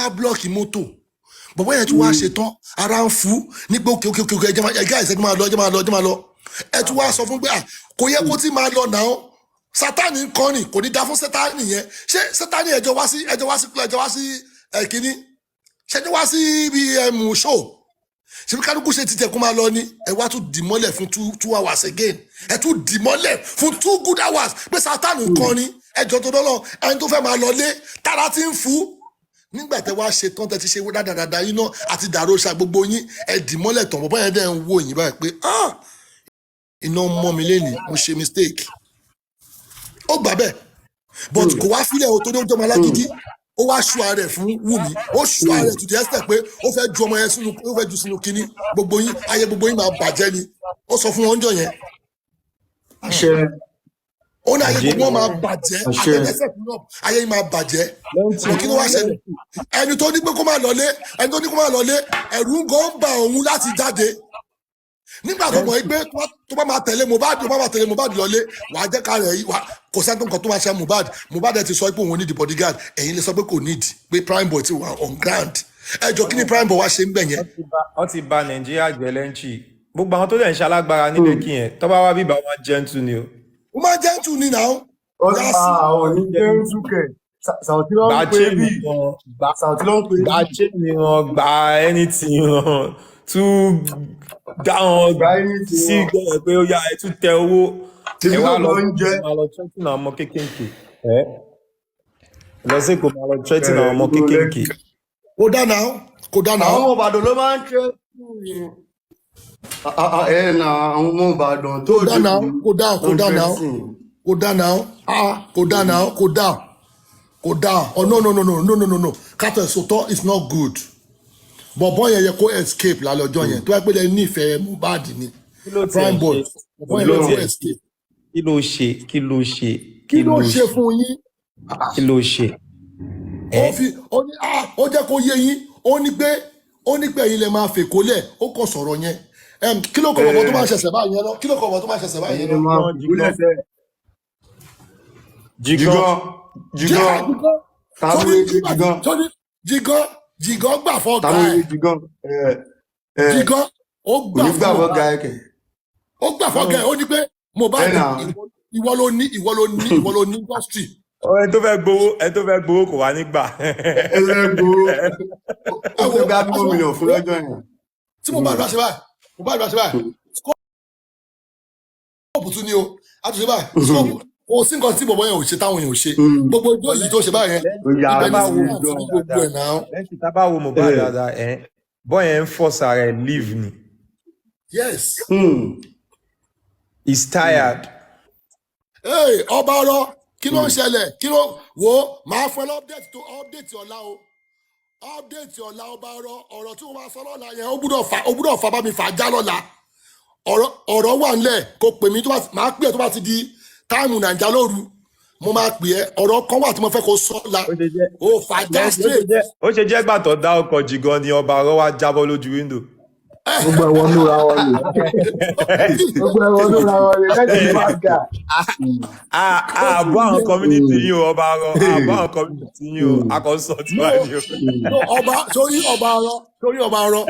wá blọ́ọ̀kì mọ́tò bọ̀bọ́ yẹn tí wá ṣe tán ara ń fú ní pé òkè ẹjẹ́ àìsẹ́ máa lọ ẹ tún wá sọ fún pé kò yẹ kó tí máa lọ náà sátánì ń kọ́ ni kò ní dá fún sátánì yẹn ṣé sátánì ẹjọ́ wá sí kínní ṣẹjọ́ wá sí ibi ṣó ṣe bí kálukú ṣe ti tẹ̀ kó máa lọ ni ẹ wá tún dì mọ́lẹ̀ fún 2 hours again ẹ tún dì mọ́lẹ̀ fún 2 good hours pé sátánì ń kọ́ ni ẹjọ́ tó dọ́lọ́ ẹni tó fẹ́ máa lọ lé tára ti ń fú nígbà tẹ wá ṣe tán tẹ ti ṣe dáadáa yín náà àti dàróṣà gbogbo yín ẹ dì mọ́lẹ̀ tán bọ́bọ́ yẹn dẹ̀ ń wò yín báyìí pé iná mọ́ mi lénìí mo ṣe mistake ó gbà bẹ́ẹ̀ but kò wá fílẹ̀ o tó ní oúnjẹ ọmọ alágídí ó wá ṣú ara rẹ̀ fún Wùmí ó ṣú ara rẹ̀ to the extent pé ó fẹ́ ju ọmọ yẹn sínú ó fẹ́ ju sínú kínní gbogbo yín ayé gbogbo yín máa bàjẹ́ ni ó sọ fún wọn jọ yẹn ó ní ayé gbogbo wọn máa bàjẹ́ àtẹ̀lẹ́sẹ̀ fún náà ayé yín máa bàjẹ́ kí ló wá ṣẹlẹ̀ ẹni tó ní pé kó máa lọlé ẹ̀rù ń gan bà òun láti jáde nígbà tó mọ̀ pé tó bá máa tẹ̀lé Mohbad lọlé wàá jẹ́ ká rẹ̀ kò sẹ́ni nǹkan tó máa ṣe Mohbad ẹ̀ ti sọ pé òun ní di bodyguard ẹ̀yin lè sọ pé kò need pé prime boy ti wà on ground ẹ jọ kí ni prime boy wá ṣe ń bẹ̀ yẹn. wọ́n ti ba Nàìjíríà jẹ́ Lenchi gbogbo àwọn tó lè ń ṣe alágbára nílé kí yẹn tó bá wá bíbá wọn gentle ni o. ó máa gentle ni náà. àwọn ní gentle kẹ̀ Sàùtì ló ń pè bí gbàché ni wọn gba anything wọn tún dáhùn sí gbọ́dọ̀ pé ó yá ẹ tún tẹ owó ẹ wá lọ trekking àwọn ọmọ kékèké lọ sí kò máa lọ trekking àwọn ọmọ kékèké. kò dáná àwọn ọmọ Ìbàdàn ló máa ń tẹ na àwọn ọmọ Ìbàdàn tó kò dáná oh no kátó ìsòtọ́ is not good bọ̀bọ̀ yẹn yẹ kó escape lálẹ́ ọjọ́ yẹn tó wáá pé lẹ́yìn nífẹ̀ẹ́ Mohbad ni prime boy bọ̀bọ̀ yẹn lọ escape. kí ló ṣe fún yín. kí ló ṣe. ó jẹ́ kó yé yín ó ní pé ẹ̀yin lè máa fèkó lẹ̀ ó kàn sọ̀rọ̀ yẹn kí ló kọ bọ̀bọ̀ tó máa ṣẹ̀ṣẹ̀ báyìí lọ Jìgàn gbà fọ́gà ẹ̀. Jìgàn ó gbà fọ́gà ẹ̀. Ó gbà fọ́gà ẹ̀ ó ní pé Mohbad ìwọ ló ní industry. Ẹ tó fẹ́ gbowó kò wá nígbà. Ẹ fẹ́ gbowó. Ó fẹ́ gbá bí mílíọ̀nù fún lọ́jọ́ yẹn. Tí Mohbad bá ṣe báyìí, skóòpù tún ní o, a tún ṣe báyìí, skóòpù. O sí nǹkan tí bọ̀bọ̀ yẹn ò ṣe táwọn èèyàn ò ṣe gbogbo ìjọ yìí tó ṣe báyẹn ibẹ̀ ní sí gbogbo ẹ̀ náà. Lẹ́yìn tá a bá wo Mohbad dáadáa bọ́ yẹn ń force ara ẹ̀ leave ni. Yes. He's tired. Ọba ọ̀rọ̀ kí ló ń ṣẹlẹ̀ kí ló wo máa fún ẹ lọ́pdẹ̀tì ọ̀la o update ọ̀la ọba ọ̀rọ̀ tí wọ́n máa sọ lọ́la yẹn ó gbúdọ̀ fa bá mi fà já lọ́la ọ̀rọ̀ wà ńlẹ̀ kó pè mí máa pè tó bá ti di táìmù nàìjà lóru mo máa pè ẹ́ ọ̀rọ̀ kan wà tí mo fẹ́ kó sọ la ó fàjà straight. ó ṣe jẹ́ gbà tó dá ọkọ̀ Jìgan ni ọba ọ̀rọ̀ wa jábọ́ lójú wíńdò. gbogbo ẹ̀wọ̀n ló ra wọlé lẹ́yìn máa ga. àbọ̀ àwọn community yìí o ọba ọ̀rọ̀ àbọ̀ àwọn community yìí o akọ̀sọ̀ tí wàá ní o. torí ọba ọ̀rọ̀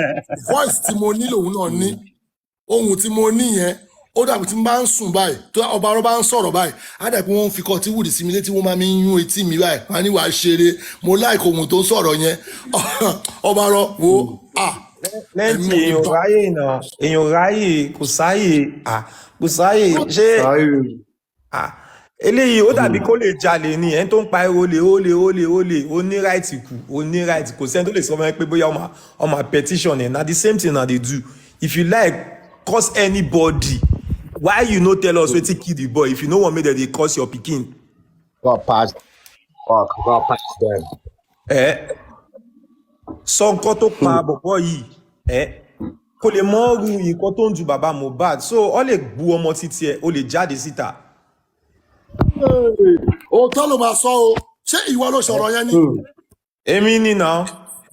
voice tí mo ní lòun náà ní ohun tí mo ní yẹn ó dàbí tí n bá ń sùn báyìí tó ọba ọ̀rọ̀ bá ń sọ̀rọ̀ báyìí á dàbí wọ́n ń fi kọtí wùdí sí mi létí wọ́n máa mi ń yún etí mi báyìí wọ́n á ní wàá ṣeré mo láìkò ohun tó ń sọ̀rọ̀ yẹn ọba ọ̀rọ̀ wo lẹ́yìn èèyàn ráyè kò sáyè ṣé eléyìí ó dàbí kó lè jalè ni ẹni tó ń pa olè ó ní right kò sẹ́ni tó lè sọ fún ẹ pé bóyá ọmọ petition ẹ̀ na the same thing na dey do if you like curse anybody why you no tell us wetin kill the boy if you no wan make dem dey curse your pikin. God pass them. Sọ nǹkan tó pa bọ̀bọ̀ yìí kò lè mọ ru nǹkan tó ń ju bàbá Mohbad so ọ lè bu ọmọ títí ẹ o lè jáde síta. òótọ́ ló máa sọ o ṣé ìwọ ló sọ̀rọ̀ yẹn ni. èmi ni náà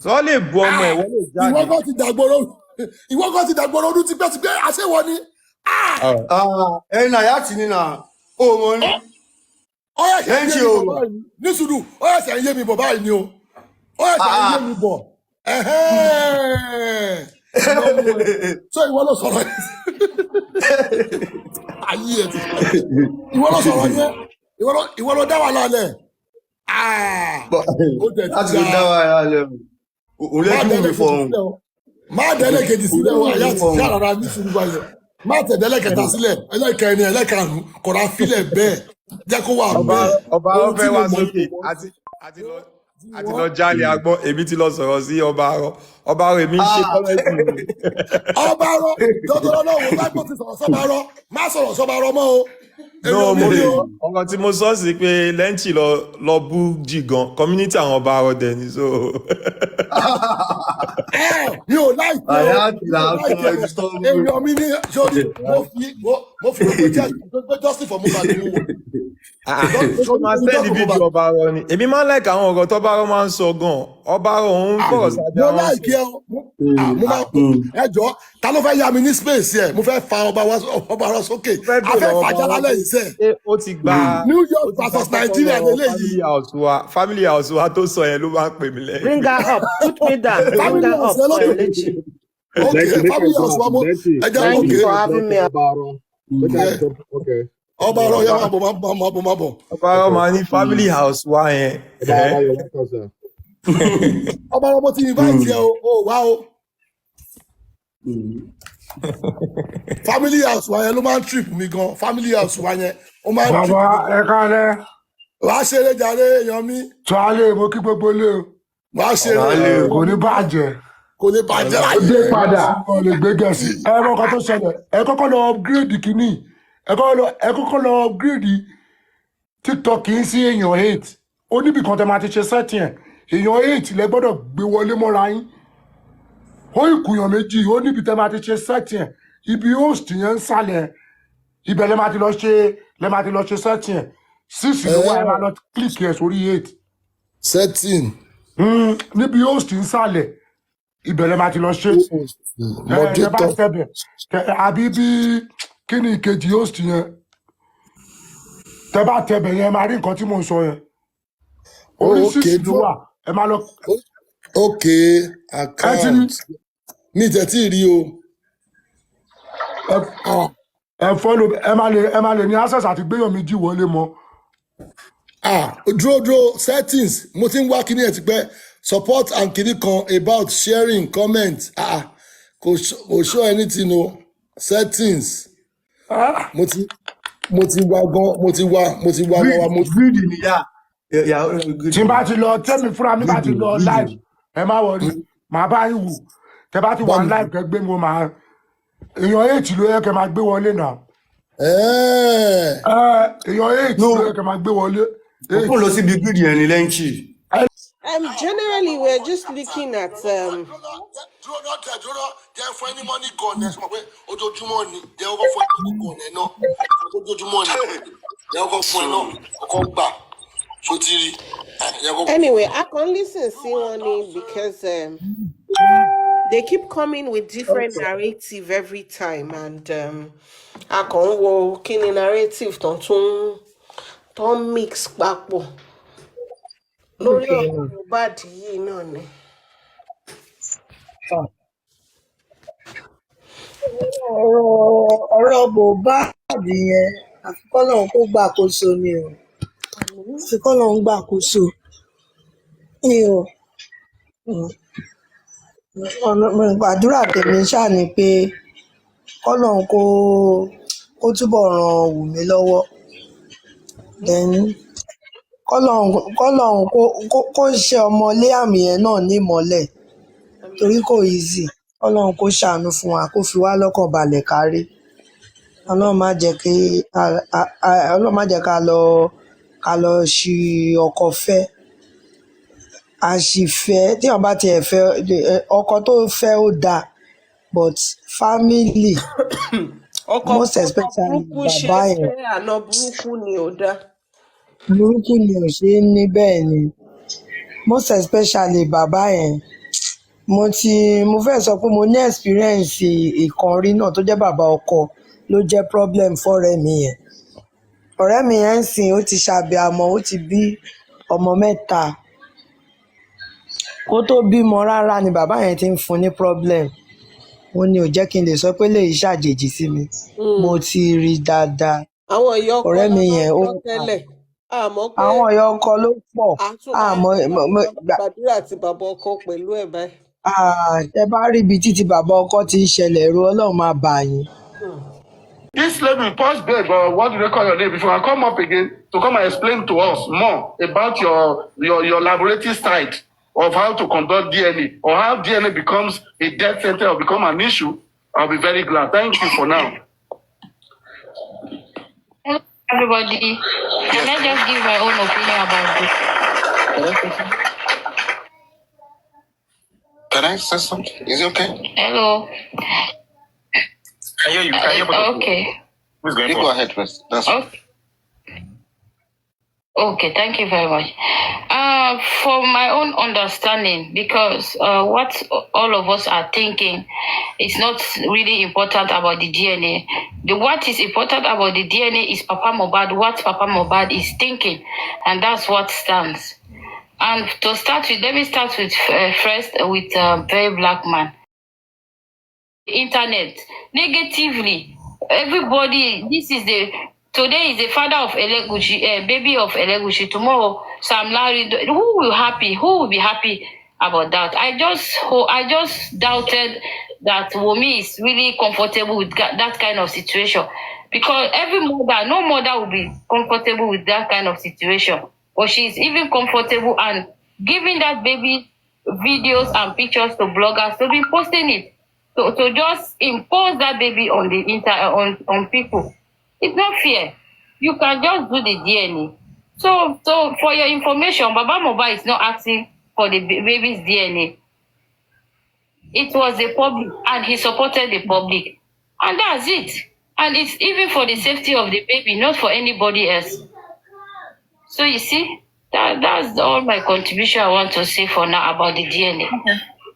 sọ lè bu ọmọ ẹ wọ́n lè jáde. ìwọ kan ti dàgbòrò ọdún tipẹ́tipẹ́ àṣewọ ni. ẹ̀yin náà yá tì ní náà ó mọ ní. Lẹ́ńchì o ní sùúrù ó yẹ sẹ́yìn yé mi bọ̀ báyìí ni o ó ẹ̀ṣẹ̀ ń yé mi bọ̀ iná mú ẹ so ìwọ ló sọ̀rọ̀ ayé ẹ ti ìwọ ló sọ̀rọ̀ yẹn ìwọ ló dá wà lálẹ́ ó tẹ̀ ti láti ló dá wa ara lẹ́nu òun lè kí mi fọ̀hún. má dẹ́lẹ̀ kejì sílẹ̀ o àyà ti ṣe àràrà ní sùúrù báyẹn má tẹ̀ dẹ́lẹ̀ kẹta sílẹ̀ ẹlẹ́kẹrin ẹlẹ́karùn-ún kọ̀ọ̀rọ̀ fílẹ̀ bẹ́ẹ̀ jẹ́ kó wà bẹ́ẹ̀. ọba arọ fẹ́ wá sókè àti lọ jálè agbọ́n èmi ti lọ sọ̀rọ̀ sí ọba arọ èmi ń ṣe kọ́mẹ́tì mi. ọba arọ dọ́dọ́rọ́ náà wò lágbó ti sọ̀rọ̀ sọ́ba arọ má sọ̀rọ̀ sọ́ba arọ mọ́ o. no mo lè ọkọ tí mo sọ sí pé Lenchi lọ bú jì gan community àwọn ọba arọ dẹ̀ ni so. mi ò láìpẹ́ èèyàn mi ní sórí mo fi gbogbo justice for Mohbad ni wò. ó máa sẹ́ni fídíò ọba arọ ni èmi máa ń like àwọn ọ̀rọ̀ tọ́ba arọ máa ń sọ gan ọba arọ òun fọ̀rọ̀ sábẹ́ àwọn. mo láìkí ẹ jọ ta ló fẹ́ yá mi ní space yẹ mo fẹ́ fa ọba arọ sókè a fẹ́ fàjà lálẹ́ yìí sẹ́. ó ti gba New York versus Nigeria lélẹ́yìí. family house wa tó sọ yẹn ló máa ń pè mí lẹ́yìn. Bring her up, put me down, bring her up. Lenchi. Okay, family house wa mo ẹ jẹ́ Thank you okay. for having me. Okay. ọba arọ yẹn máa bọ̀. ọba arọ máa ní family house wa yẹn. ọba arọ mo ti invite yẹ o wá o. family house wa yẹn ló máa ń trip mi gan family house wa yẹn ó máa ń trip mi Bàbá gan. ẹ kálẹ́ wàá ṣeré jàre èèyàn mi tó a lè mo kí gbogbo lé o wàá ṣeré kò ní bàjẹ́ kò ní bàjẹ́ ó dé láyé. padà wọn lè gbé gẹ̀ẹ́sì ẹ mọ nǹkan tó ṣẹlẹ̀ ẹ kọ́kọ́ lọ upgrade kínní ẹ kọ́kọ́ lọ upgrade TikTok kì í sí èèyàn 8 ó níbi kan tẹ máa ti ṣe setting ẹ̀ èèyàn 8 lẹ gbọ́dọ̀ gbé wọlé mọ́ra yín ó ìkùyàn méjì ó níbi tẹ máa ti ṣe setting ẹ̀ ibi host yẹn ń sàlẹ̀ ibẹ̀ lẹ máa ti lọ ṣe setting ẹ̀ 6 ló wá ẹ máa lọ click ẹ̀ sórí 8 setting níbi host ń sàlẹ̀ ibẹ̀ lẹ máa ti lọ ṣe ẹ bá moderator tẹ̀bẹ̀ àbí bí kí ni ìkejì host yẹn tẹ bá tẹ̀bẹ̀ yẹn ẹ máa rí nǹkan tí mò ń sọ yẹn orí okay 6 ló wà ẹ máa lọ okay ẹ ti ní account mi tẹ̀ tí ì rí o. ẹ follow ẹ máa lè ní access àti gbéyàn méjì wọlé mọ́ dúró settings mo ti ń wá kíní ẹ̀ ti pẹ́ support and kíní kan about sharing comment kò show anything o settings mo ti wá gan mo ti wá gan gírídì níyà tí n bá ti lọ tẹ́mi fúnra mi bá ti lọ live ẹ má wọrí màá bá yín wù tẹ bá ti wà live kẹ gbé mo máa èèyàn 8 ló yẹ kẹ máa gbé wọlé náà èèyàn 8 ló yẹ kẹ máa gbé wọlé. òkú lọ síbi gírídì yẹn ní Lenchi. Generally, we're just looking at dúró jẹ́ fún ẹni mọ́nì gan ẹ̀ sọ pé ojoojúmọ́ ni jẹ́ ọkọ̀ fún ẹni gan ẹ̀ náà ojoojúmọ́ ni jẹ́ ọkọ̀ fún ẹ náà ọkọ̀ gbà tó ti rí. anyway, I can listen see one because they keep coming with different narrative every time, and I can wo kini narrative tó mix papọ̀ lórí ọ̀rọ̀ Mohbad yìí náà ni. ọ̀rọ̀ Mohbad yẹn àfikọ́ náà kó gbàkóso ni o àfikọ́ náà ń gbàkóso ni o àdúrà tèmi ṣáà ni pé kọ́lọ́hún kó túbọ̀ ran Wùmí lọ́wọ́ then kọ́lọ́hún kó ṣe ọmọ Liam yẹn náà ní ìmọ́lẹ̀ torí kò easy kọ́lọ́hún kó ṣàánú fún wa kó fi wá lọ́kàn balẹ̀ kárí ọlọ́run má jẹ́ ká lọ ṣi ọkọ fẹ́ àṣìfẹ́ tí wọ́n bá tiẹ̀ fẹ́ ọkọ tó fẹ́ ó dáa but family most especially bàbá yẹn àná burúkú ni ò dá. burúkú ni ò ṣe é ní bẹ́ẹ̀ ni most especially bàbá yẹn mo fẹ́ sọ pé mo ní experience ìkan rí náà tó jẹ́ bàbá ọkọ ló jẹ́ problem fọ́rẹ́ mi yẹn ọ̀rẹ́ mi yẹn ń sìn ó ti ṣàbíamọ ó ti bí ọmọ 3 kó tó bímọ rárá ni bàbá yẹn ti ń fún ní problem. Ó ní ò jẹ́ kí n lè sọ pé lèyí ṣàjèjì sí mi. Mo ti rí dáadáa. Àwọn ìyá ọkọ Ọ̀rẹ́ la mi máa ń yẹn ó gbọ́ tẹ́lẹ̀. Àmọ́ pé àwọn ọ̀yọ́ ọkọ ló pọ̀. Àmọ́ gbàdúrà àti bàbá ọkọ pẹ̀lú ẹ̀ báyìí. ẹ bá rí ibi títí bàbá ọkọ ti ń ṣẹlẹ̀ ẹ̀rù Ọlọ́run máa bà yín. This lady, pause babe, or what do they call your name? If you can come up again to come and explain to us more about your laboratory side of how to conduct DNA or how DNA becomes a death sentence or become an issue, I'll be very glad. Thank you for now. Hello, everybody. Can I just give my own opinion about this? Can I say something? Is it okay? Hello. I hear you. Okay. Who's going you go ahead first. That's okay. Okay, thank you very much. For my own understanding, because what all of us are thinking is not really important about the DNA. What is important about the DNA is Papa Mohbad, what Papa Mohbad is thinking, and that's what stands. And to start with, let me start with first with Very Black Man. Internet, negatively, everybody, today is the father of Elegushi, baby of Elegushi. Tomorrow, Sam Larry. Who will be happy about that? I just doubted that Wunmi is really comfortable with that kind of situation, because no mother will be comfortable with that kind of situation. But she's even comfortable and giving that baby videos and pictures to bloggers to be posting it, to just impose that baby on the on people. It's not fair. You can just do the DNA. So for your information, Baba Mohbad is not asking for the baby's DNA. It was the public, and he supported the public. And that's it. And it's even for the safety of the baby, not for anybody else. So you see, that's all my contribution I want to say for now about the DNA.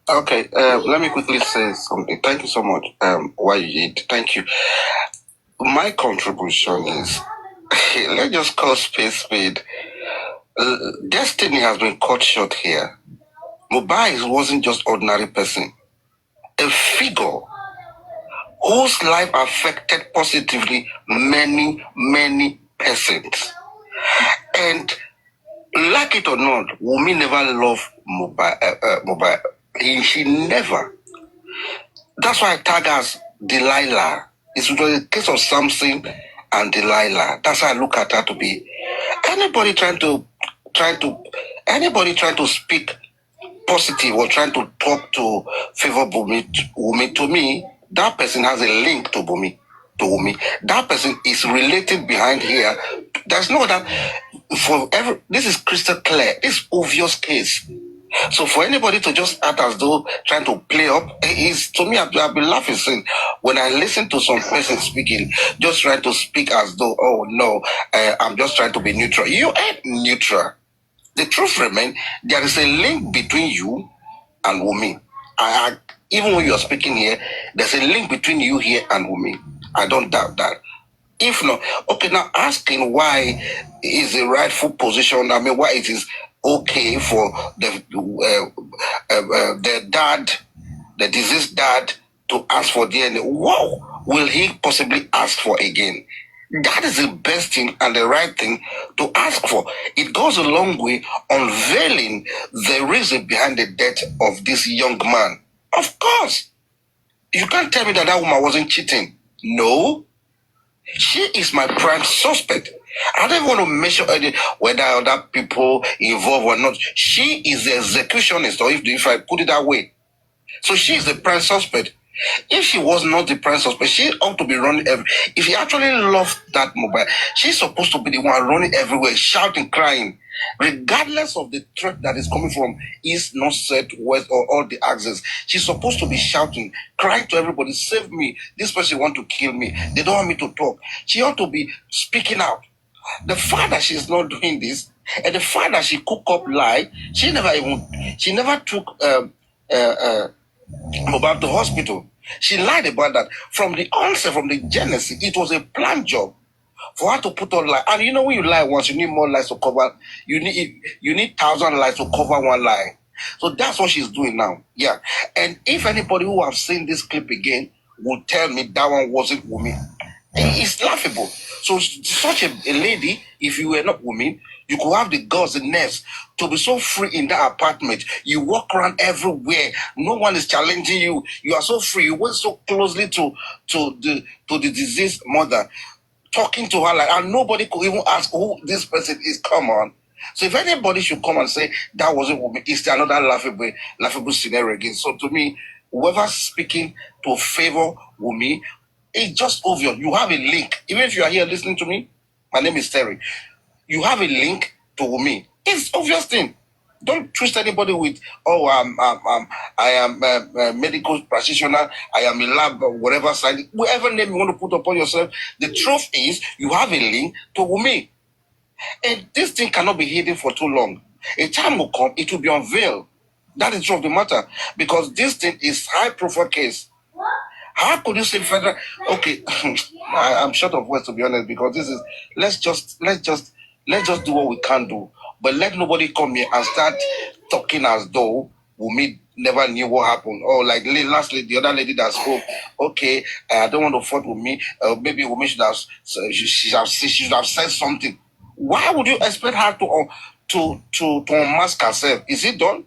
Okay, let me quickly say something. Thank you so much. Why you did. Thank you. My contribution is, let's just call spade. Destiny has been cut short here. Mohbad wasn't just ordinary person. A figure whose life affected positively many persons. And like it or not, Wunmi never loved Mohbad. She never. That's why I tag as Delilah. It's a case of Samson and Delilah. That's how I look at her to be. Anybody trying to speak positive or trying to talk to favor Wunmi, to me, that person has a link to Wunmi. That person is related behind here. There's no other. This is crystal clear. This obvious case. So for anybody to just act as though trying to play up, is to me, I've been laughing since when I listen to some person speaking, just trying to speak as though, oh no, I'm just trying to be neutral. You ain't neutral. The truth remains, there is a link between you and Wunmi. Even when you're speaking here, there's a link between you here and Wunmi. I don't doubt that. If not, okay, now asking why is the rightful position, why it is okay for the dad, the deceased dad, to ask for DNA. What will he possibly ask for again? That is the best thing and the right thing to ask for. It goes a long way unveiling the reason behind the death of this young man. Of course, you can't tell me that woman wasn't cheating. No. She is my prime suspect. I don't want to mention whether other people involved or not. She is the executionist, or if I put it that way. So she is the prime suspect. If she was not the prime suspect, she ought to be running if she actually loved that Mohbad, she's supposed to be the one running everywhere, shouting, crying. Regardless of the threat that is coming from east, north, south, west, or all the axes, she's supposed to be shouting, crying to everybody, save me. This person want to kill me. They don't want me to talk. She ought to be speaking out. The fact that she's not doing this, and the fact that she cook up lie, she never took Mohbad to hospital. She lied about that. From the onset, from the genesis, it was a planned job for her to put on lie. And you know when you lie once, you need more lies to cover. You need 1,000 lies to cover one lie. So that's what she's doing now. Yeah. And if anybody who have seen this clip again will tell me that one wasn't Wumi, it's laughable. So such a lady, if you were not Wumi, you could have the guts, the nerves to be so free in that apartment. You walk around everywhere. No one is challenging you. You are so free. You went so closely to the deceased mother, talking to her like, and nobody could even ask who this person is. Come on. So if anybody should come and say that wasn't Wumi, it's another laughable scenario again. So to me, whoever's speaking to favor Wumi, it's just obvious. You have a link. Even if you are here listening to me, my name is Terry. You have a link to Wumi. It's obvious thing. Don't twist anybody with, oh, I am a medical practitioner, I am a lab, whatever side, whatever name you want to put upon yourself. The truth is, you have a link to Wumi. And this thing cannot be hidden for too long. A time will come, it will be unveiled. That is the truth of the matter. Because this thing is high-profile case. How could you say federal? Okay, I'm short of words to be honest, because this is let's just do what we can do, but let nobody come here and start talking as though Wumi never knew what happened. Oh, like lastly, the other lady that spoke. Okay, I don't want to fight with me. Maybe Wumi should have said something. Why would you expect her to unmask herself? Is it done?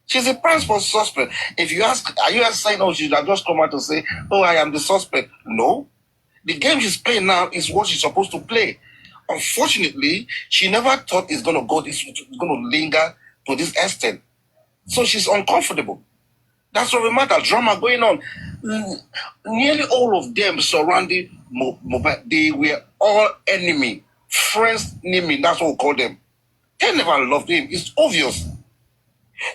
She's a principal suspect. If you ask, are you saying, oh, she should have just come out to say, oh, I am the suspect? No. The game she's playing now is what she's supposed to play. Unfortunately, she never thought it's going to linger to this extent. So she's uncomfortable. That's what the matter. Drama going on. Nearly all of them surrounding Mohbad, they were all enemy. Friends enemy, that's what we call them. They never loved him. It's obvious.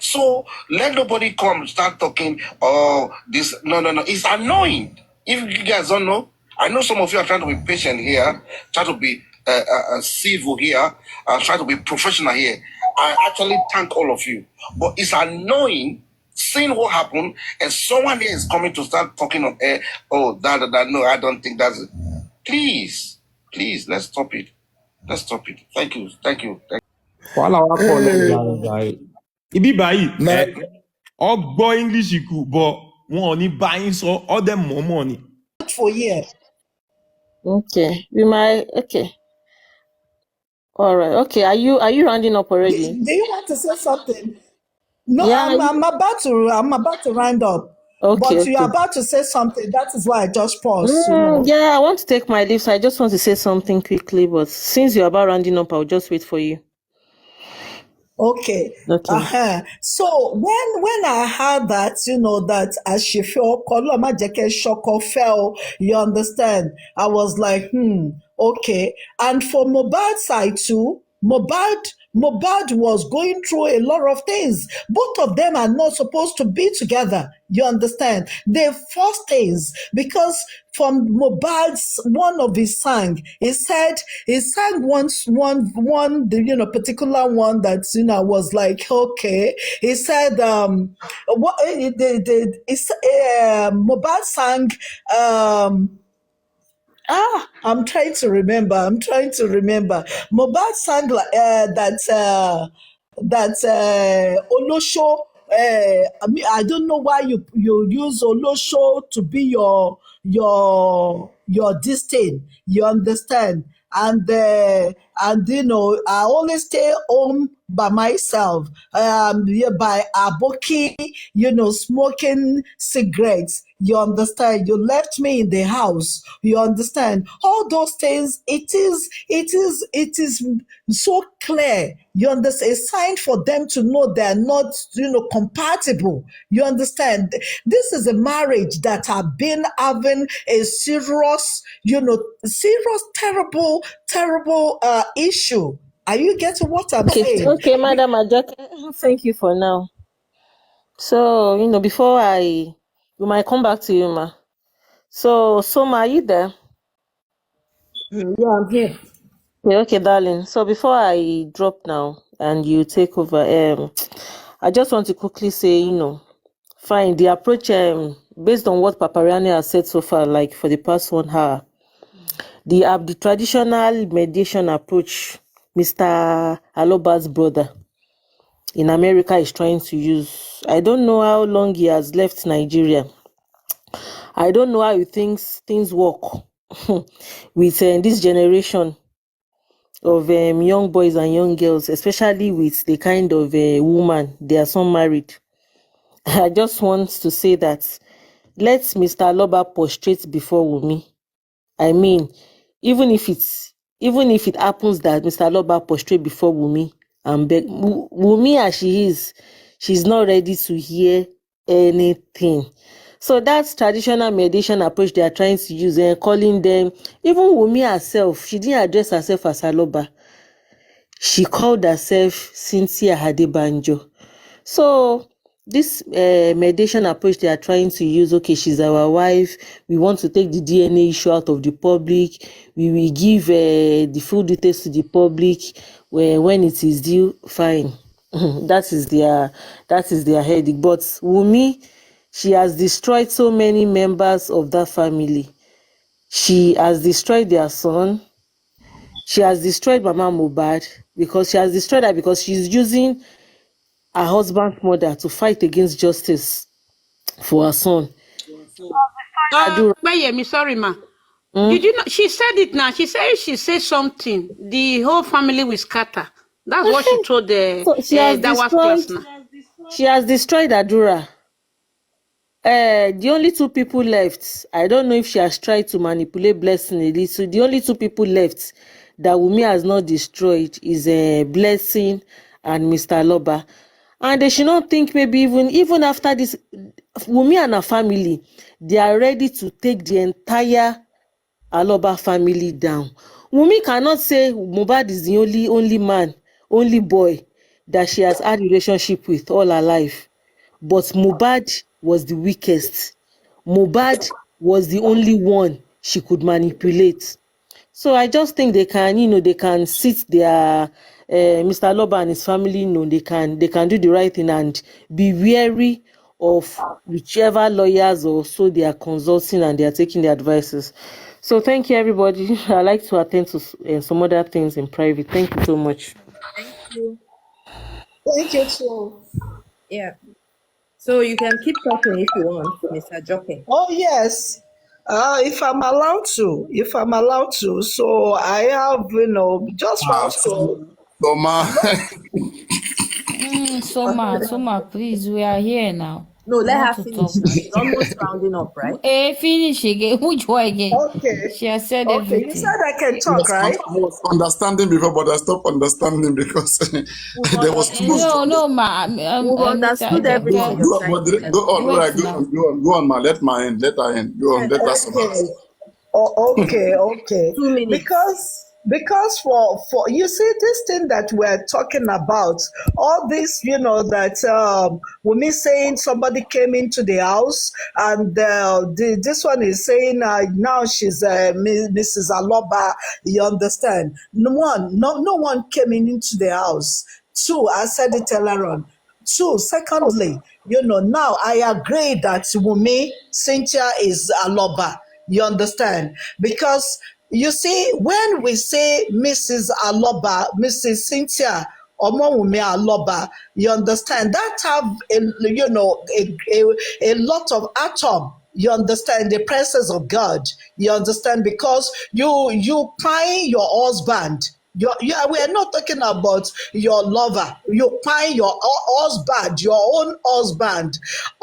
So let nobody come start talking. Oh, this no. It's annoying. If you guys don't know, I know some of you are trying to be patient here, try to be civil here, try to be professional here. I actually thank all of you, but it's annoying seeing what happened and someone here is coming to start talking on air. Oh, that. No, I don't think that's it. Please, let's stop it. Thank you. wàhálà wa pọ̀ lẹ́nu jàre. Ibi báyìí Na- ọ gbọ́ English kù bọ̀ wọn ò ní bá yín sọ ọ́ dẹ̀ mọ̀ọ́mọ̀ ni. For here. Okay, we might. Okay, all right. Okay, are you rounding up already? Do you want to say something? No, Yeah. I'm about to round up. Okay. But you're about to say something. That is why I just paused. Yeah, I want to take my leave, so I just want to say something quickly. But since you're about rounding up, I'll just wait for you. Okay. Okay. So when I heard that, that as she fell, Koloma Jeke Shoko fell, you understand? I was like, okay. And for Mohbad side too, Mohbad was going through a lot of things. Both of them are not supposed to be together. You understand? They forced things because from Mohbad's one of his sang, he sang once one particular one that was like, okay. He said Mohbad sang I'm trying to remember. Mohbad sang that Olosho. I don't know why you use Olosho to be your this thing. You understand? And I always stay home by myself, by Aboki, smoking cigarettes. You understand? You left me in the house. You understand? All those things, it is so clear. You understand? A sign for them to know they're not, compatible. You understand? This is a marriage that have been having a serious, terrible issue. Are you getting what I'm saying? Okay, Madam Ajake, thank you for now. So, before we might come back to you, ma. So, Soma, are you there? Yeah, I'm here. Okay, darling. So before I drop now and you take over, I just want to quickly say, fine, the approach, based on what Papariani has said so far, like for the past 1 hour, the traditional mediation approach, Mr. Aloba's brother, in America is trying to use. I don't know how long he has left Nigeria. I don't know how he thinks things work with this generation of young boys and young girls, especially with the kind of woman they are some married. I just want to say that let Mr. Aloba prostrate before Wunmi. I mean, even if it happens that Mr. Aloba prostrate before Wunmi and beg Wunmi as she is, she's not ready to hear anything. So that's traditional mediation approach they are trying to use and calling them. Even Wunmi herself, she didn't address herself as Aloba. She called herself Cynthia Adebanjo. So this mediation approach they are trying to use, okay, she's our wife, we want to take the DNA issue out of the public, we will give the full details to the public when it is due, fine. that is their headache. But Wunmi, she has destroyed so many members of that family. She has destroyed their son. She has destroyed Mama Mohbad because she's using her husband's mother to fight against justice for her son. Bayemi, sorry, ma. Hmm? Did you know? She said it now. She said she said something. The whole family will scatter. That's what she told So that was class now. she has destroyed Adura. The only two people left, I don't know if she has tried to manipulate Blessing a little. The only two people left that Wunmi has not destroyed is Blessing and Mr. Aloba. And they should not think maybe even after this, Wunmi and her family, they are ready to take the entire Aloba family down. Wunmi cannot say Mohbad is the only man, only boy that she has had relationship with all her life. But Mohbad was the weakest. Mohbad was the only one she could manipulate. So I just think they can sit their Mr. Aloba and his family, they can do the right thing and be wary of whichever lawyers or so they are consulting and they are taking the advices. So thank you, everybody. I like to attend to some other things in private. Thank you so much. Thank you. Thank you too. Yeah. So you can keep talking if you want, Mr. Joking. Oh yes. If I'm allowed to. So I have, just want to. So, ma, Soma, please, we are here now. No, We let want her to finish talk. now. She's almost rounding up, right? Finish again. Which one again? Okay. She has said Okay. You everything. said I can talk, right? I was understanding before, but I stopped understanding because We've there was too understood. much. No, ma. We've Mr. understood Go everything on, Ajoke, you're go on, trying to go tell us. on, all right, wait now. go on, ma. Let her end. Go on, Yes, let her Okay. summarize. Okay. 2 minutes. Because for you see this thing that we're talking about, all this, that Wunmi saying somebody came into the house, and this one is saying now she's Mrs. Aloba. You understand? No one came into the house. Two, I said it earlier on. Two, secondly, now I agree that Wunmi Cynthia is Aloba. You understand? Because you see, when we say Mrs. Aloba, Mrs. Cynthia Omowumi Aloba, you understand that have a lot of atom. You understand the presence of God. You understand because you find your husband. We are not talking about your lover. You find your husband, your own husband,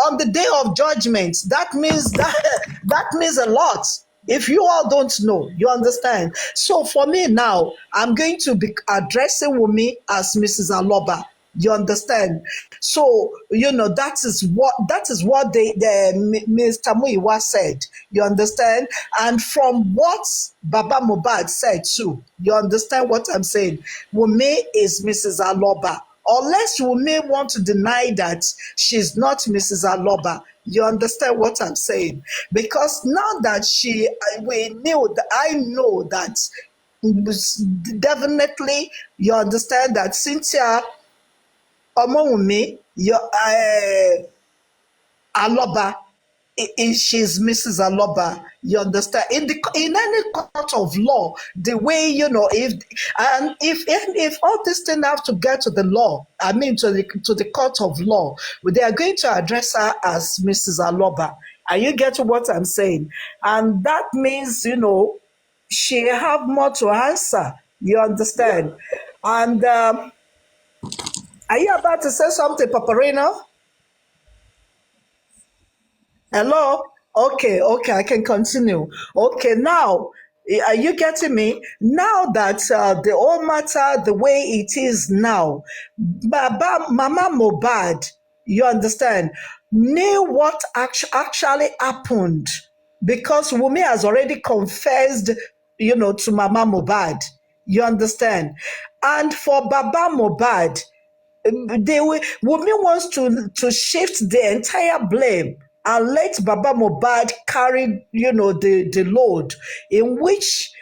on the day of judgment. That means that means a lot. If you all don't know, you understand. So for me now, I'm going to be addressing Wunmi as Mrs. Aloba. You understand? So that is what Mr. Muiwa said. You understand? And from what Baba Mohbad said too, you understand what I'm saying? Wunmi is Mrs. Aloba. Unless Wunmi want to deny that she's not Mrs. Aloba, you understand what I'm saying? Because now that I know that definitely you understand that Cynthia Omowumi, Aloba she's Mrs. Aloba. You understand? In any court of law, the way if all these things have to get to the law, I mean to the court of law, they are going to address her as Mrs. Aloba. Are you getting what I'm saying? And that means she have more to answer. You understand? And are you about to say something, Paparino? Hello? Okay, I can continue. Okay, now, are you getting me? Now that the whole matter, the way it is now, Mama Mohbad, you understand, knew what actually happened because Wumi has already confessed, to Mama Mohbad. You understand? And for Baba Mohbad, Wunmi wants to shift the entire blame and let Baba Mohbad carry, the load, in which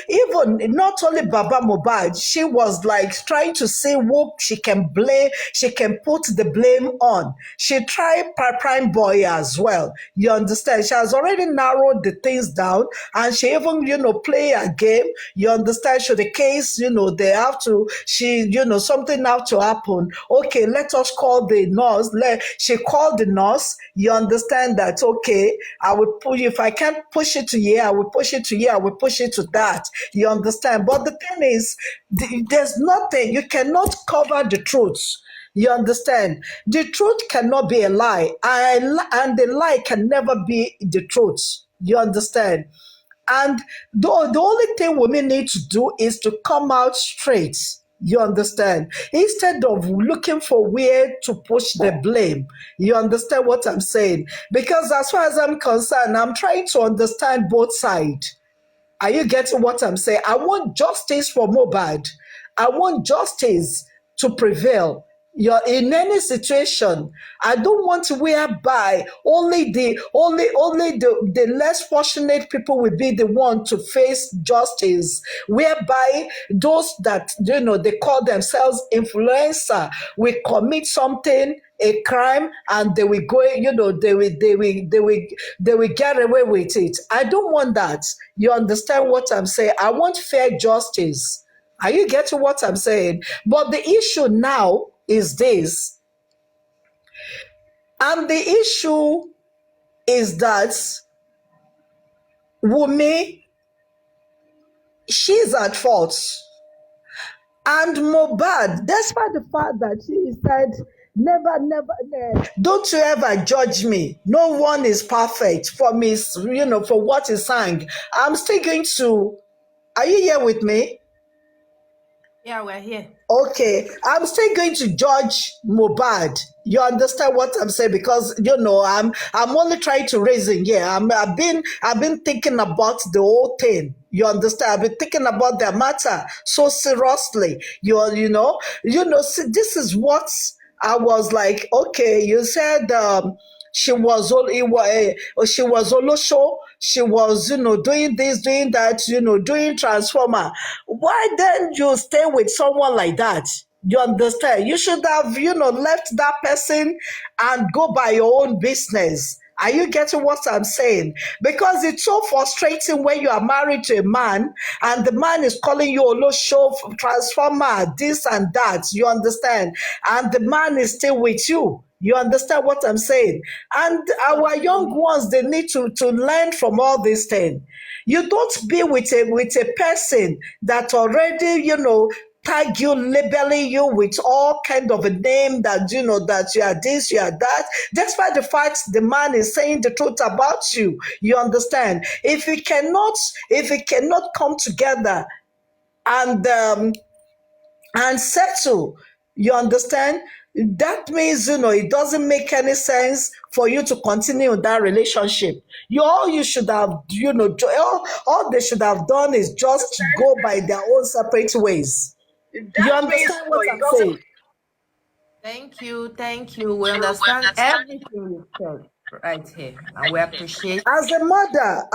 even not only Baba Mohbad, she was like trying to see who she can put the blame on. She tried Prime Boy as well. You understand? She has already narrowed the things down, and she even, play a game. You understand? So the case, they have to, something have to happen. Okay, let us call the nurse. She called the nurse. You understand that? Okay, I will push. If I can't push it to here, I will push it to here. I will push it to that. You understand? But the thing is, there's nothing. You cannot cover the truth. You understand? The truth cannot be a lie, and the lie can never be the truth. You understand? And the only thing women need to do is to come out straight. You understand? Instead of looking for where to push the blame. You understand what I'm saying? Because as far as I'm concerned, I'm trying to understand both sides. Are you getting what I'm saying? I want justice for Mohbad. I want justice to prevail. You're in any situation. I don't want whereby only the less fortunate people will be the one to face justice. Whereby those that they call themselves influencer will commit something, a crime, and they will go, they will get away with it. I don't want that. You understand what I'm saying? I want fair justice. Are you getting what I'm saying? But the issue now is this. And the issue is that Wunmi, she's at fault. And Mohbad, despite the fact that she said, never, don't you ever judge me. No one is perfect for me, for what he sang. I'm still going to, are you here with me? Yeah, we're here. Okay, I'm still going to judge Mohbad. You understand what I'm saying? Because I'm only trying to reason. Yeah, I've been thinking about the whole thing. You understand? I've been thinking about the matter so seriously. See, this is what I was like. Okay, you said she was Olosho. She was, doing this, doing that, doing transformer. Why then you stay with someone like that? You understand? You should have, left that person and go by your own business. Are you getting what I'm saying? Because it's so frustrating when you are married to a man and the man is calling you Olosho, transformer, this and that. You understand? And the man is still with you. You understand what I'm saying? And our young ones, they need to learn from all these things. You don't be with a person that already, tag you, labeling you with all kind of a name that, that you are this, you are that. Despite the fact the man is saying the truth about you. You understand? If we cannot come together and settle, you understand? That means, it doesn't make any sense for you to continue that relationship. All you should have, all they should have done is just go by their own separate ways. You understand what I'm saying? Thank you. We understand everything you said right here, and we appreciate. As a mother,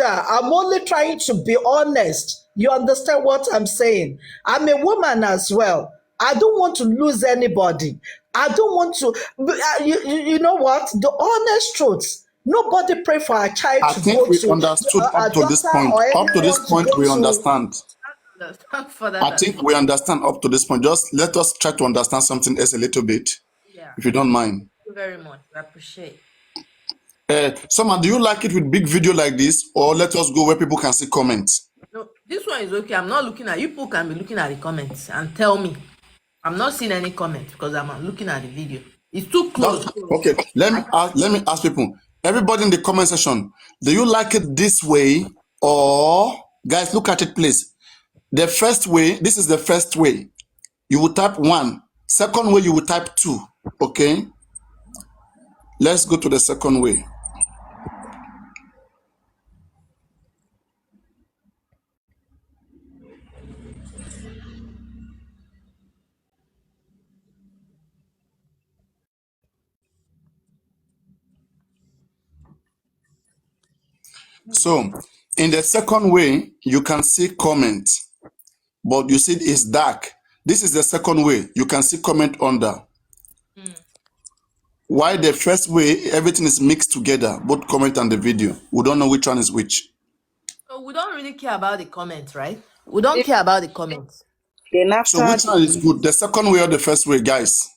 I'm only trying to be honest. You understand what I'm saying? I'm a woman as well. I don't want to lose anybody. I don't want to. You know what? The honest truth. Nobody pray for a child I to think go we to understood a up to this daughter point. or Up to this anyone to point, go we to. understand. Further I than think we understand up to this point. Just let us try to understand something else a little bit, yeah. if you don't mind. Thank you very much. I appreciate. Someone, do you like it with big video like this, or let us go where people can see comments? No, this one is okay. I'm not looking at you. People can be looking at the comments and tell me. I'm not seeing any comments because I'm looking at the video. It's too close. That's okay. Let me ask people. Everybody in the comment section, do you like it this way, or guys, look at it, please. The first way. This is the first way. You will type 1. Second way, you will type 2. Okay. Let's go to the second way. So, in the second way, you can see comment, but you see it's dark. This is the second way. You can see comment under. Why the first way, everything is mixed together, both comment and the video. We don't know which one is which. So we don't really care about the comments, right? We don't care about the comments. Then So after which one is good? The second way or the first way, guys?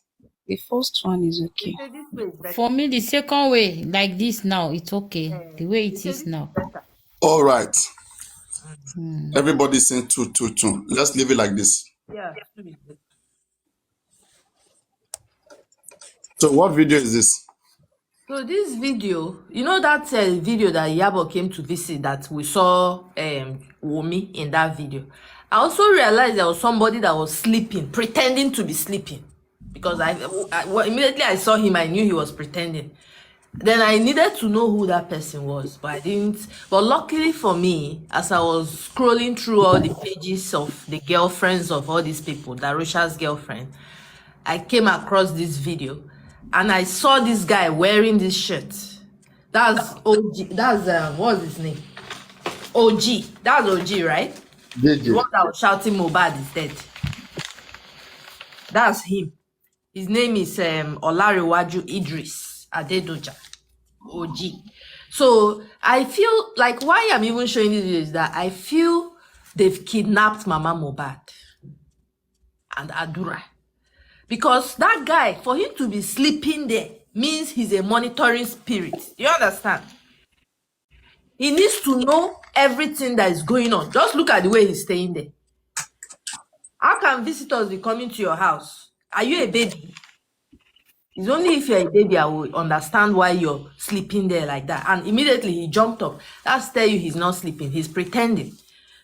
the first one is okay. Say this way is better. For me, the second way, like this now, it's okay. The way it Say is this now. is better. All right. Hmm. Everybody's saying 2, 2, 2. Let's leave it like this. Yeah. Two is better. So what video is this? So this video, you know that video that Yabo came to visit that we saw Wumi in that video. I also realized there was somebody that was sleeping, pretending to be sleeping. Because immediately I saw him, I knew he was pretending. Then I needed to know who that person was, but I didn't. But luckily for me, as I was scrolling through all the pages of the girlfriends of all these people, Darusha's girlfriend, I came across this video and I saw this guy wearing this shirt. That's OG. That's what's his name? OG. That's OG, right? The one that was shouting Mohbad is dead. That's him. His name is Olariwaju Idris Adedoja. OG. So I feel like why I'm even showing this video is that I feel they've kidnapped Mama Mohbad and Adura. Because that guy, for him to be sleeping there, means he's a monitoring spirit. You understand? He needs to know everything that is going on. Just look at the way he's staying there. How can visitors be coming to your house? Are you a baby? It's only if you're a baby I will understand why you're sleeping there like that. And immediately he jumped up. That's tell you he's not sleeping. He's pretending.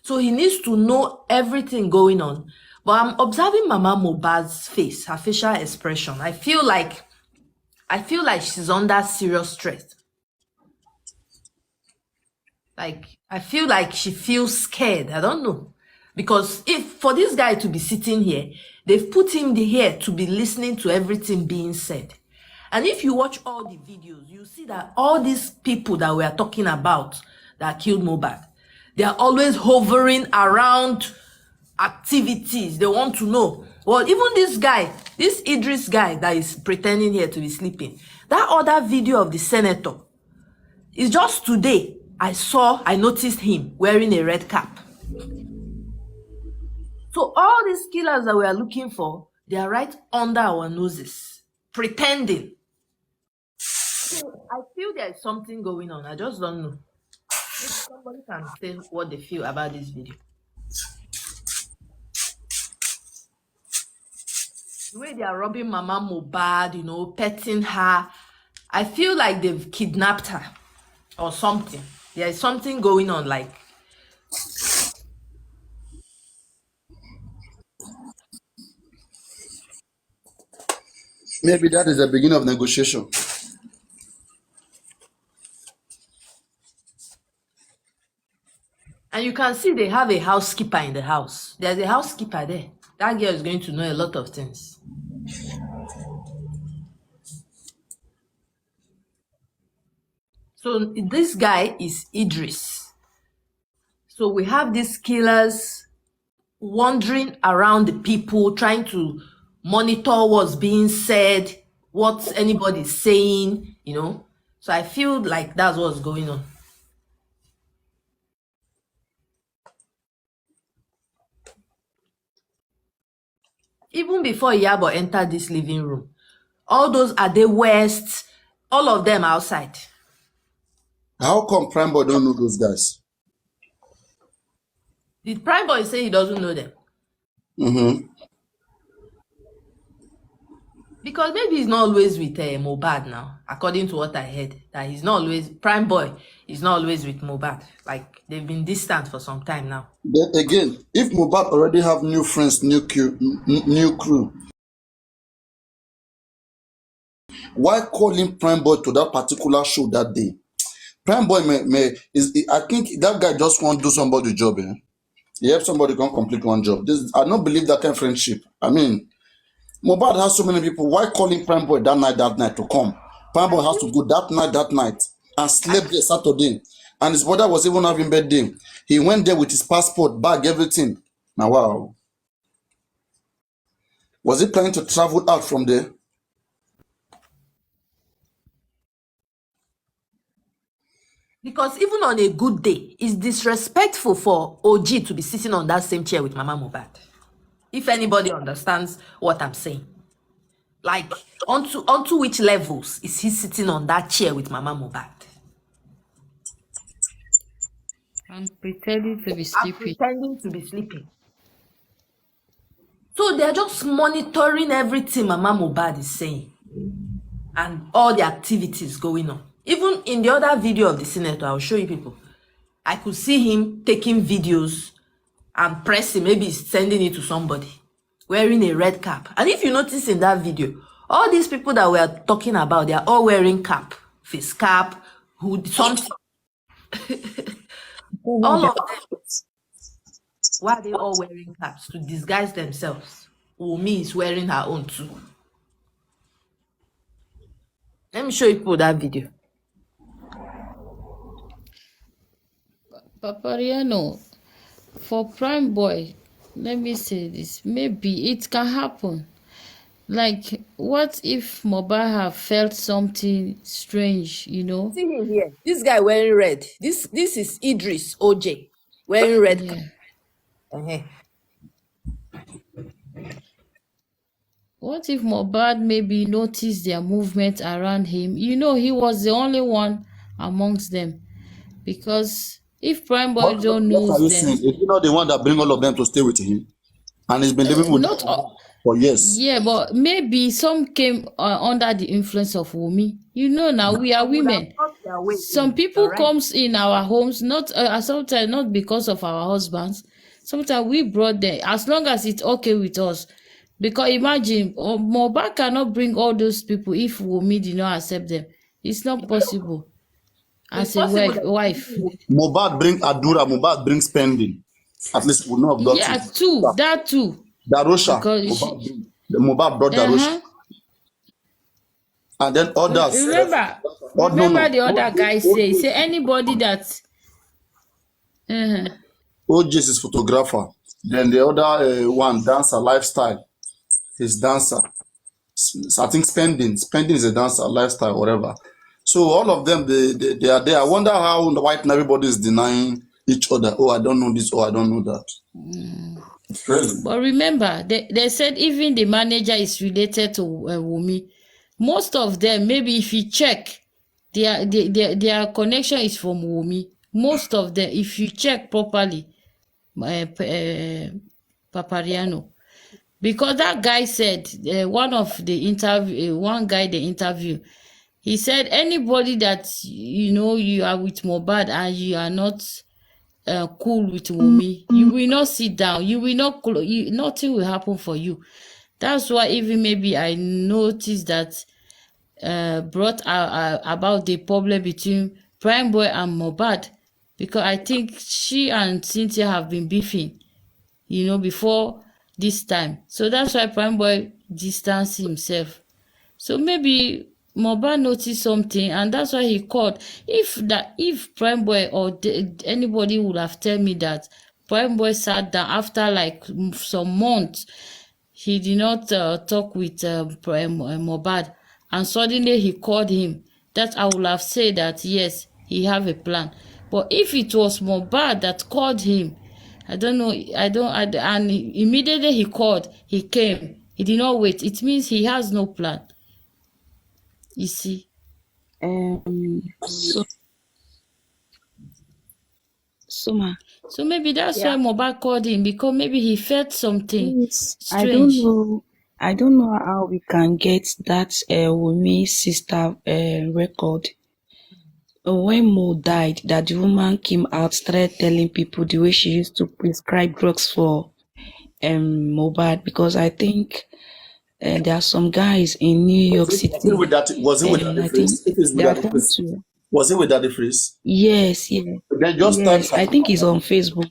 So he needs to know everything going on. But I'm observing Mama Mohbad's face, her facial expression. I feel like she's under serious stress. Like, I feel like she feels scared. I don't know. Because if for this guy to be sitting here, they've put him here to be listening to everything being said. And if you watch all the videos, you see that all these people that we are talking about that killed Mohbad, they are always hovering around activities. They want to know. Well, even this guy, this Idris guy that is pretending here to be sleeping, that other video of the senator, is just today I noticed him wearing a red cap. So all these killers that we are looking for, they are right under our noses, pretending. So I feel there is something going on. I just don't know. Maybe somebody can say what they feel about this video. The way they are robbing Mama Mohbad, petting her. I feel like they've kidnapped her or something. There is something going on, like. Maybe that is the beginning of negotiation. And you can see they have a housekeeper in the house. There's a housekeeper there. That girl is going to know a lot of things. So this guy is Idris. So we have these killers wandering around the people, trying to monitor what's being said, what anybody's saying, you know. So I feel like that's what's going on. Even before Yabo entered this living room, all those Ade West, all of them outside. How come Prime Boy don't know those guys? Did Prime Boy say he doesn't know them? Mm-hmm. Because maybe he's not always with Mohbad now, according to what I heard. That he's not always, Prime Boy is not always with Mohbad. Like, they've been distant for some time now. Then again, if Mohbad already have new friends, new crew, why calling Prime Boy to that particular show that day? Prime Boy I think that guy just want to do somebody's job. Eh? He help somebody can complete one job. I don't believe that kind of friendship. I mean, Mohbad has so many people. Why calling Prime Boy that night to come? Prime Boy has to go that night and sleep there Saturday. And his brother was even having birthday. He went there with his passport, bag, everything. Now, wow. Was he planning to travel out from there? Because even on a good day, it's disrespectful for OG to be sitting on that same chair with Mama Mohbad. If anybody understands what I'm saying. Like, onto which levels is he sitting on that chair with Mama Mohbad? I'm pretending to be sleeping. Pretending to be sleeping. So they're just monitoring everything Mama Mohbad is saying. And all the activities going on. Even in the other video of the senator, I'll show you people. I could see him taking videos and pressing, maybe he's sending it to somebody, wearing a red cap. And if you notice in that video, all these people that we are talking about, they are all wearing cap, face cap, hood, something. All of them. Why are they all wearing caps? To disguise themselves. Wumi is wearing her own too. Let me show you people that video. Papariano, for Prime Boy, let me say this. Maybe it can happen. Like, what if Mohbad have felt something strange, you know? See him here. This guy wearing red. This is Idris OJ wearing red. Yeah. What if Mohbad maybe noticed their movement around him? You know, he was the only one amongst them. Because if Prime Boy don't know them, is he not the one that bring all of them to stay with him? And he's been living with not them for years. Yeah, but maybe some came under the influence of Wumi. You know, now we are women. Some people comes in our homes, not sometimes not because of our husbands. Sometimes we brought them, as long as it's okay with us. Because imagine, Mohbad cannot bring all those people if Wumi did not accept them. It's not possible. As a wife. Mohbad bring Adura, Mohbad bring spending. At least we know of that. Yeah, that too. Darosha. Mohbad brought Darosha. And then others. Remember the other guy say anybody that OJ is photographer. Then the other one, dancer, lifestyle. He's dancer. I think spending is a dancer, lifestyle, whatever. So all of them, they are there. I wonder how the white and everybody is denying each other. Oh, I don't know this. Oh, I don't know that. It's crazy. But remember, they said even the manager is related to Wumi. Most of them, maybe if you check, their connection is from Wumi. Most of them, if you check properly, Papariano. Because that guy said, one guy they interview, he said anybody that you are with Mohbad and you are not cool with Wumi, you will not sit down, you will not nothing will happen for you. That's why even maybe I noticed that brought about the problem between Prime Boy and Mohbad, because I think she and Cynthia have been beefing, before this time. So that's why Prime Boy distanced himself. So maybe Mohbad noticed something and that's why he called. If Prime Boy or anybody would have told me that Prime Boy sat down after like some months, he did not talk with Mohbad, and suddenly he called him, that I would have said that yes, he have a plan. But if it was Mohbad that called him, I don't know, and immediately he called, he came, he did not wait. It means he has no plan. You see. So ma, So maybe that's why Yeah. Mohbad called him, because maybe he felt something please, strange. I don't know how we can get that Wumi sister record. When Mo died, that the woman came out, started telling people the way she used to prescribe drugs for Mohbad, because I think there are some guys in New York Was it City, with that? Was it with and that I think phrase? If it's with they are that trying phrase, to. was it with that phrase? Yes, Then just type yes. I think it's on Facebook.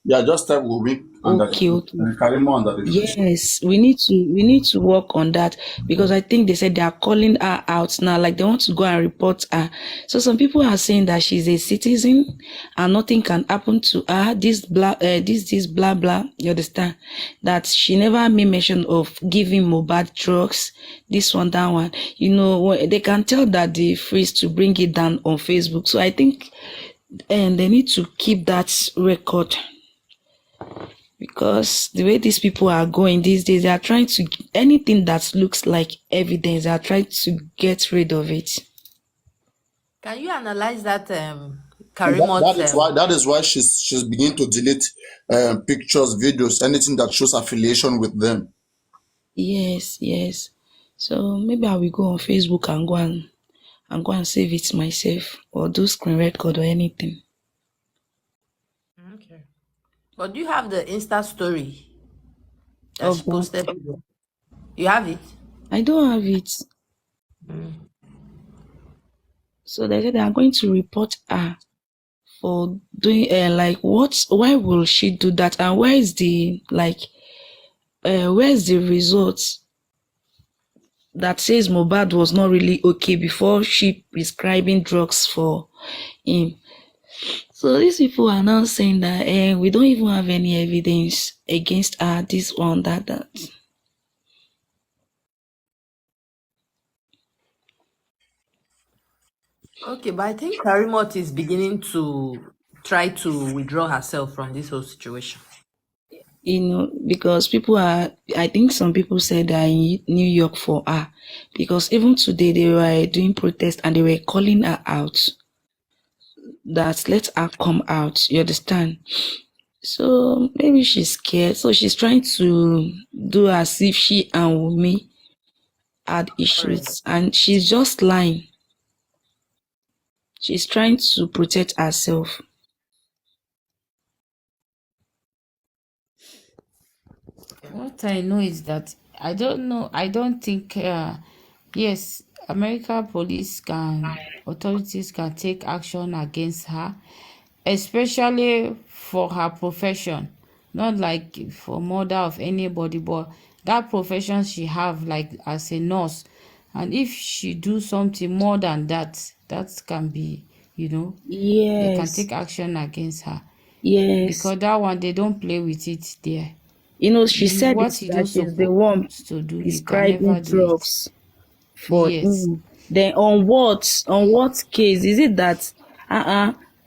yeah, just type Wumi under Okay, okay. Karimo under the phrase. Yes, we need to work on that, because I think they said they are calling her out now, like they want to go and report her. So some people are saying that she's a citizen and nothing can happen to her. This blah blah. You understand? That she never made mention of giving Mohbad drugs. This one, that one. They can tell that they freeze to bring it down on Facebook. So I think, and they need to keep that record. Because the way these people are going these days, they are trying to, anything that looks like evidence, they are trying to get rid of it. Can you analyze that And Karimot that is why she's beginning to delete pictures, videos, anything that shows affiliation with them. Yes, yes. So maybe I will go on Facebook and go and save it myself, or do screen record or anything. Okay. But do you have the Insta story that Of she that, posted? You have it? I don't have it. So they said they are going to report her for doing like what? Why will she do that? And where is the where's the result that says Mohbad was not really okay before she prescribing drugs for him? So these people are now saying that we don't even have any evidence against her, this one, that. Okay, but I think Karimot is beginning to try to withdraw herself from this whole situation. Because I think some people said they are in New York for her, because even today they were doing protest and they were calling her out, that let her come out, you understand? So maybe she's scared, so she's trying to do as if she and Wumi had issues, and she's just lying. She's trying to protect herself. What I know is that I don't know. I don't think. Yes, American authorities can take action against her, especially for her profession. Not like for murder of anybody, but that profession she have, like as a nurse, and if she do something more than that, that can be, they can Yes, take action against her, yes. because that one they don't play with it there. She said What it he that don't she's the one supposed to do, he can prescribing never do it. drugs for Yes. him. Then on what case is it that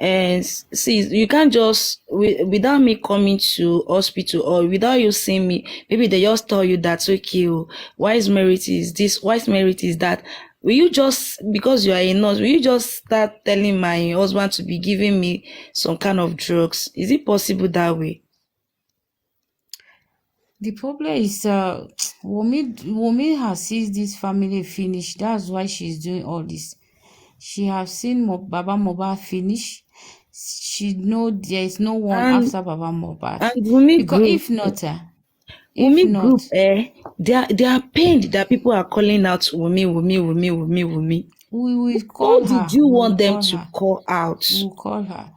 and see, you can't just without me coming to hospital, or without you seeing me, maybe they just tell you that, okay, wise merit is this, wise merit is that. Will you just, because you are a nurse, will you just start telling my husband to be giving me some kind of drugs? Is it possible that way? The problem is Wunmi has seen this family finish. That's why she's doing all this. She has seen Baba Mohbad finish. She know there is no one And after Baba Mohbad. and Wumi Because group, if not, they are pained that people are calling out Wumi. we will Who call did her. you We will want them call to her. call out? We will call her.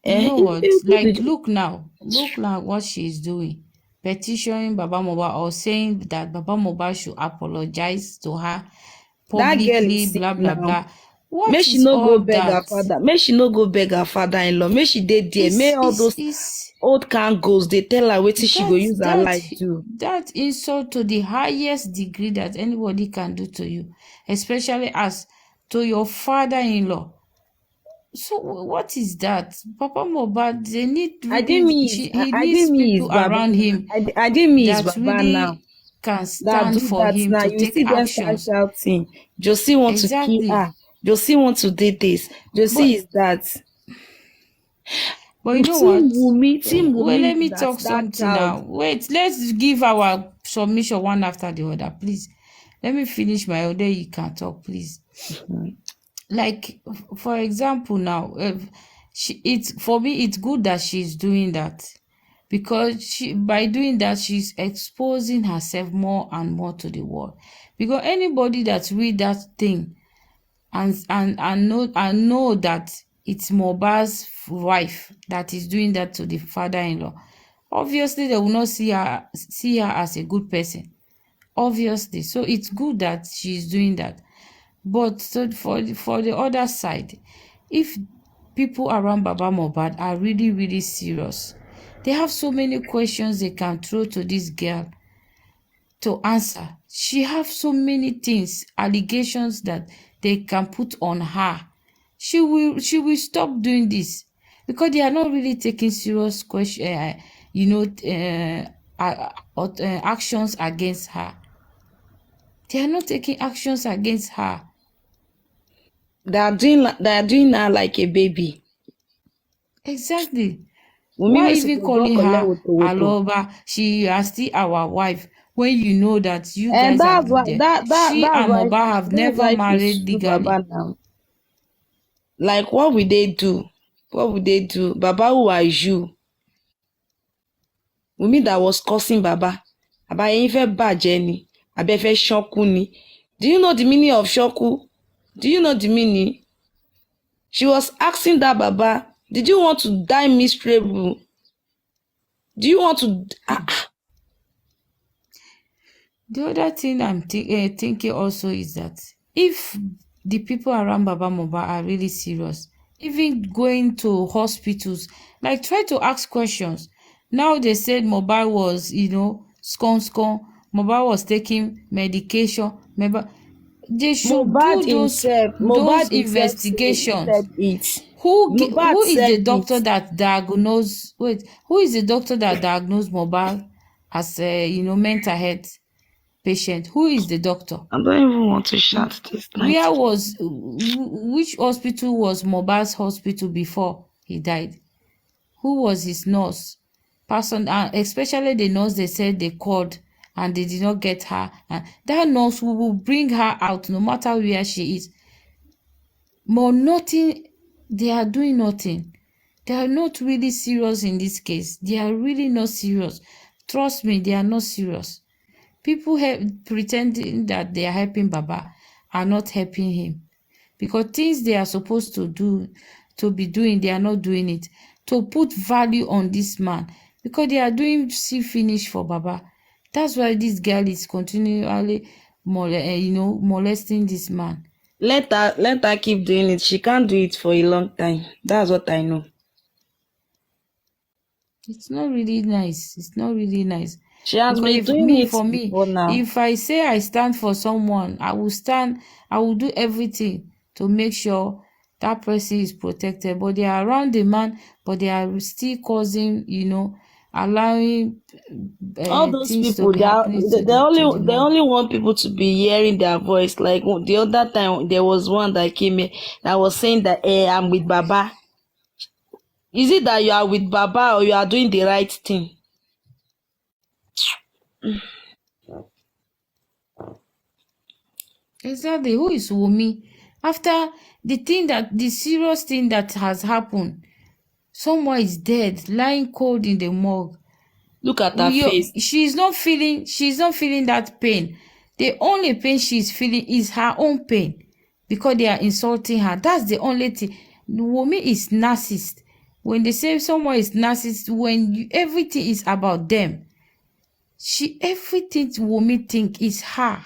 You know Who what? Like, did you? look now. Look now what she's doing. Petitioning Baba Mohbad, or saying that Baba Mohbad should apologize to her That girl publicly, is sick blah, blah, now. blah. What Make she is no all go beg her that? father. Make she no go beg her father-in-law. Make she dey there. May all those old cangles they tell her wetin she go use her life do. That insult to the highest degree that anybody can do to you, especially as to your father-in-law. So what is that? Papa Mohbad, they need I didn't really, mean he I needs didn't mean people his baba. around him I didn't mean his that baba now. really can That stand do for that him now. to You take see them start actions. shouting. Josie want to kill Exactly. her. Josie want to date this. Josie is that. But you know Team what? Wumi Let me know talk that something child. now. Wait, let's give our submission one after the other, please. Let me finish my order. You can talk, please. Like, for example, now, for me, it's good that she's doing that, because by doing that, she's exposing herself more and more to the world. Because anybody that read that thing and know that it's Mohbad's wife that is doing that to the father-in-law, obviously they will not see her as a good person, obviously. So it's good that she's doing that. But so for the other side, if people around Baba Mohbad are really, really serious, they have so many questions they can throw to this girl to answer. She have so many things, allegations that they can put on her. She will stop doing this, because they are not really taking serious actions against her. They are not taking actions against her. They are doing her like a baby. Exactly. Wumi Why no even suppose don calling collect her woto. Aloba? She is still our wife, when you know that you And guys have that's why she and Mohbad have that's never why she married sue legally. Baba now. Like, what will they do? What would they do? Baba, who are you? Wumi that was cursing Baba. Baba yẹn fẹ́ bàjẹ́ ni. Abẹ́ fẹ́ ṣánkú ni. Do you know the meaning of ṣánkú? Do you know the meaning? She was asking that Baba, did you want to die miserable? Do you want to... The other thing I'm thinking also is that if the people around Baba Mohbad are really serious, even going to hospitals, like, try to ask questions. Now they said Mohbad was, scone. Mohbad was taking medication. Remember, they should do those Mohbad himself investigations. said it. Who is said the doctor it. that diagnosed? Wait, who is the doctor that diagnosed Mohbad as mental health patient? Who is the doctor? I don't even want to shout this night. Which hospital was Mohbad's hospital before he died? Who was his nurse? Especially the nurse they said they called and they did not get her. And that nurse will bring her out no matter where she is. But nothing, they are doing nothing. They are not really serious in this case. They are really not serious. Trust me, they are not serious. People pretending that they are helping Baba are not helping him, because things they are supposed to be doing, they are not doing it. To put value on this man, because they are doing see finish for Baba. That's why this girl is continually molesting this man. Let her keep doing it. She can't do it for a long time. That's what I know. It's not really nice. It's not really nice. She has Because been doing it before now. if I say I stand for someone, I will do everything to make sure that person is protected. But they are around the man, but they are still causing, allowing All those things to people, be happening to they the they man. only want people to be hearing their voice. Like the other time, there was one that came here that was saying that, I'm with Baba. Is it that you are with Baba or you are doing the right thing? Exactly. Who is Wumi? After the serious thing that has happened, someone is dead, lying cold in the morgue. Look at her face. She's not feeling that pain. The only pain she's feeling is her own pain, because they are insulting her. That's the only thing. Wumi is narcissist. When they say someone is narcissist, when everything is about them, everything Wumi think is her.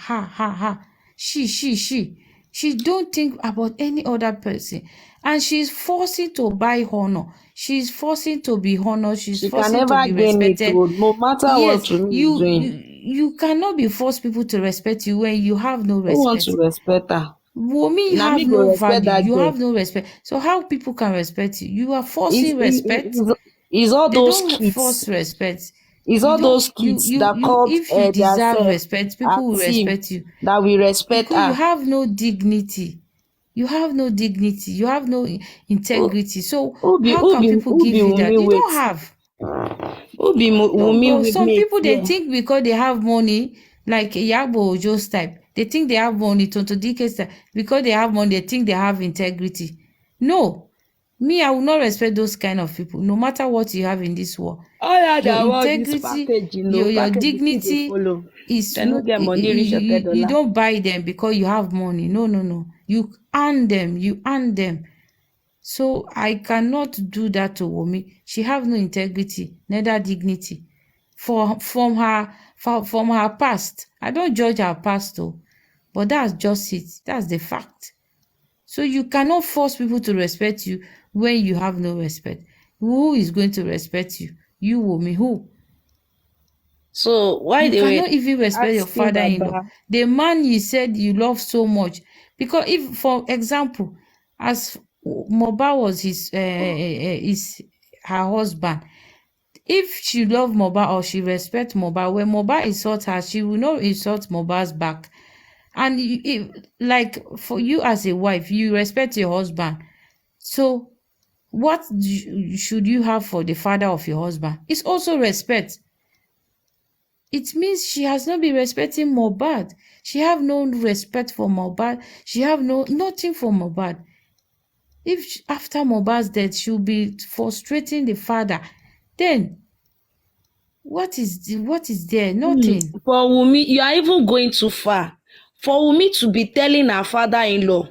She. She don't think about any other person, and she's forcing to buy honor. She's forcing to be honored. She's She can forcing to never be gain it, respected. no matter what Yes, Wunmi is doing. you cannot be force people to respect you when you have no Who wants to respect. respect her? Women Na have me go no respect value. that You girl. have no respect. So how people can respect you? You are It's, forcing respect. it's all They those don't force kids. respect. It's You all don't. those kids that You. called If you deserve themselves respect, a people will team respect you that we respect because you her. have no dignity. You have no dignity. You have no integrity. So how can people Who be give you that? Wunmi You with? don't have. Who be No, Wunmi but with some mate people they here? think because they have money, like Yabo Ojo's type, they think they have money. Tonto Dike's type, because they have money, they think they have integrity. No, me, I will not respect those kind of people, no matter what you have in this world. All that Your about this integrity, package, your package still dey dignity follow. is They no get money reach you $10. don't buy them because you have money. No. You earn them. You earn them. So I cannot do that to Wunmi. She have no integrity, neither dignity. From her past. I don't judge her past though, but that's just it. That's the fact. So you cannot force people to respect you when you have no respect. Who is going to respect you? You, Wunmi, who? So why You they were cannot even respect your asking father-in-law, Baba? the man you said you love so much. Because if, for example, as Mohbad was her husband, if she love Mohbad or she respect Mohbad, when Mohbad insult her, she will not insult Mohbad's back. And like for you as a wife, you respect your husband. So what should you have for the father of your husband? It's also respect. It means she has not been respecting Mohbad. She have no respect for Mohbad. She have nothing for Mohbad. If after Mohbad's death she'll be frustrating the father, then what is there? Nothing. For Wunmi, you are even going too far. For Wunmi to be telling her father-in-law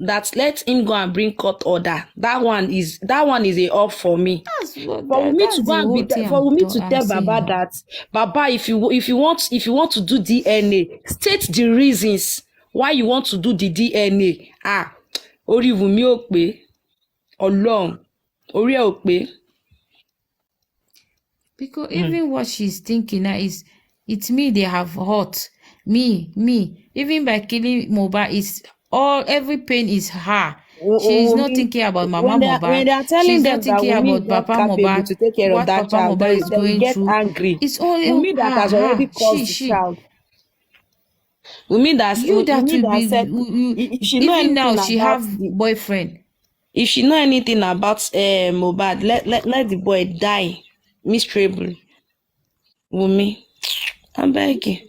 that let him go and bring court order, that one is a up for me. That's what For Wunmi to that's go the and whole be thing for Wunmi to I'm tell saying Baba now. that Baba, if you want to do DNA, state the reasons why you want to do the DNA. Orí Wunmi ò pé, Ọlọ́run, orí ẹ̀ ò pé. Because even what she's thinking now is, it's me they have hurt. Me. Even by killing Mohbad, is all every pain is her. She's not Wunmi, thinking about Mama when Mohbad. they are telling She's not them that thinking Wunmi about is not Papa capable Mohbad, to take care of what that Papa child, Mohbad is they will going get through. angry. It's only Wunmi that has already her. caused the child. Wunmi You that Wunmi will that be said if she know even now anything she about have the boyfriend. if she know anything about Mohbad, let the boy die miserably. Wunmi, I'm begging.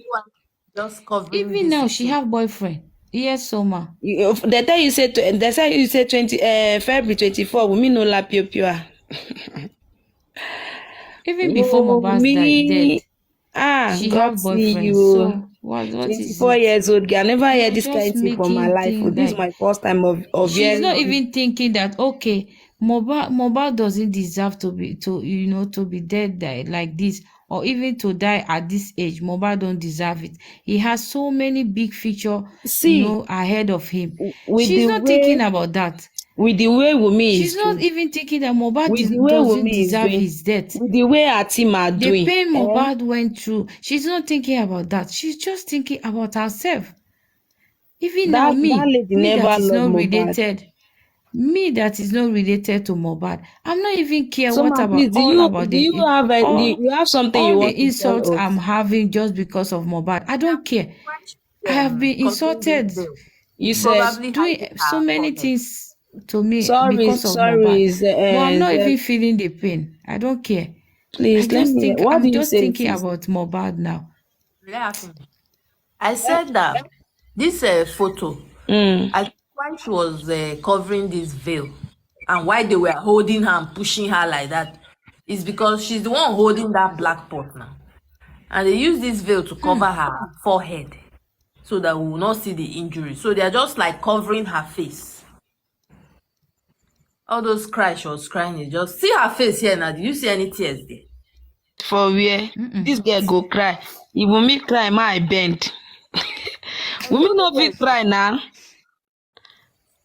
Just covering Even this now she issue. have boyfriend. Yes, Soma. They tell you say they say you say 20 February 24. Wunmi no la pure. Even before Mohbad's dead, Wunmi, she God have see boyfriend. you. So what is 24 it? years old girl. I never hear You're this kind just of thing for my making life. things This is like my first time of she's hearing not this. even thinking that okay, Mohbad doesn't deserve to be dead like this, or even to die at this age. Mohbad don't deserve it. He has so many big future, See, ahead of him. with She's the not thinking way about that. Wunmi She's is not doing, even thinking that Mohbad with the way doesn't Wunmi is deserve doing, his death. with the way her team are The doing, pain Mohbad went through, she's not thinking about that. She's just thinking about herself. Even now, that lady me never that is loved not Mohbad. related, to Mohbad, I'm not even care So what ma, please, about all about you have something you all want the to insults tell I'm us? having just because of Mohbad. I don't care. I have been Covering this insulted, bill. You It's said probably doing hiding so her many forehead. things to me sorry, because of Mohbad. But I'm not Zeb. even feeling the pain. I don't care. Please let me hear. What do I'm you just say, thinking sis? about Mohbad now. Let her finish. I said that this photo, I think why she was covering this veil and why they were holding her and pushing her like that is because she's the one holding that black pot now. And they use this veil to cover her forehead so that we will not see the injury. So they are just like covering her face. All those cries she was crying, you just see her face here now. Do you see any tears there? For where? This girl go cry. If Wunmi cry, my bend. Wunmi no fit cry now.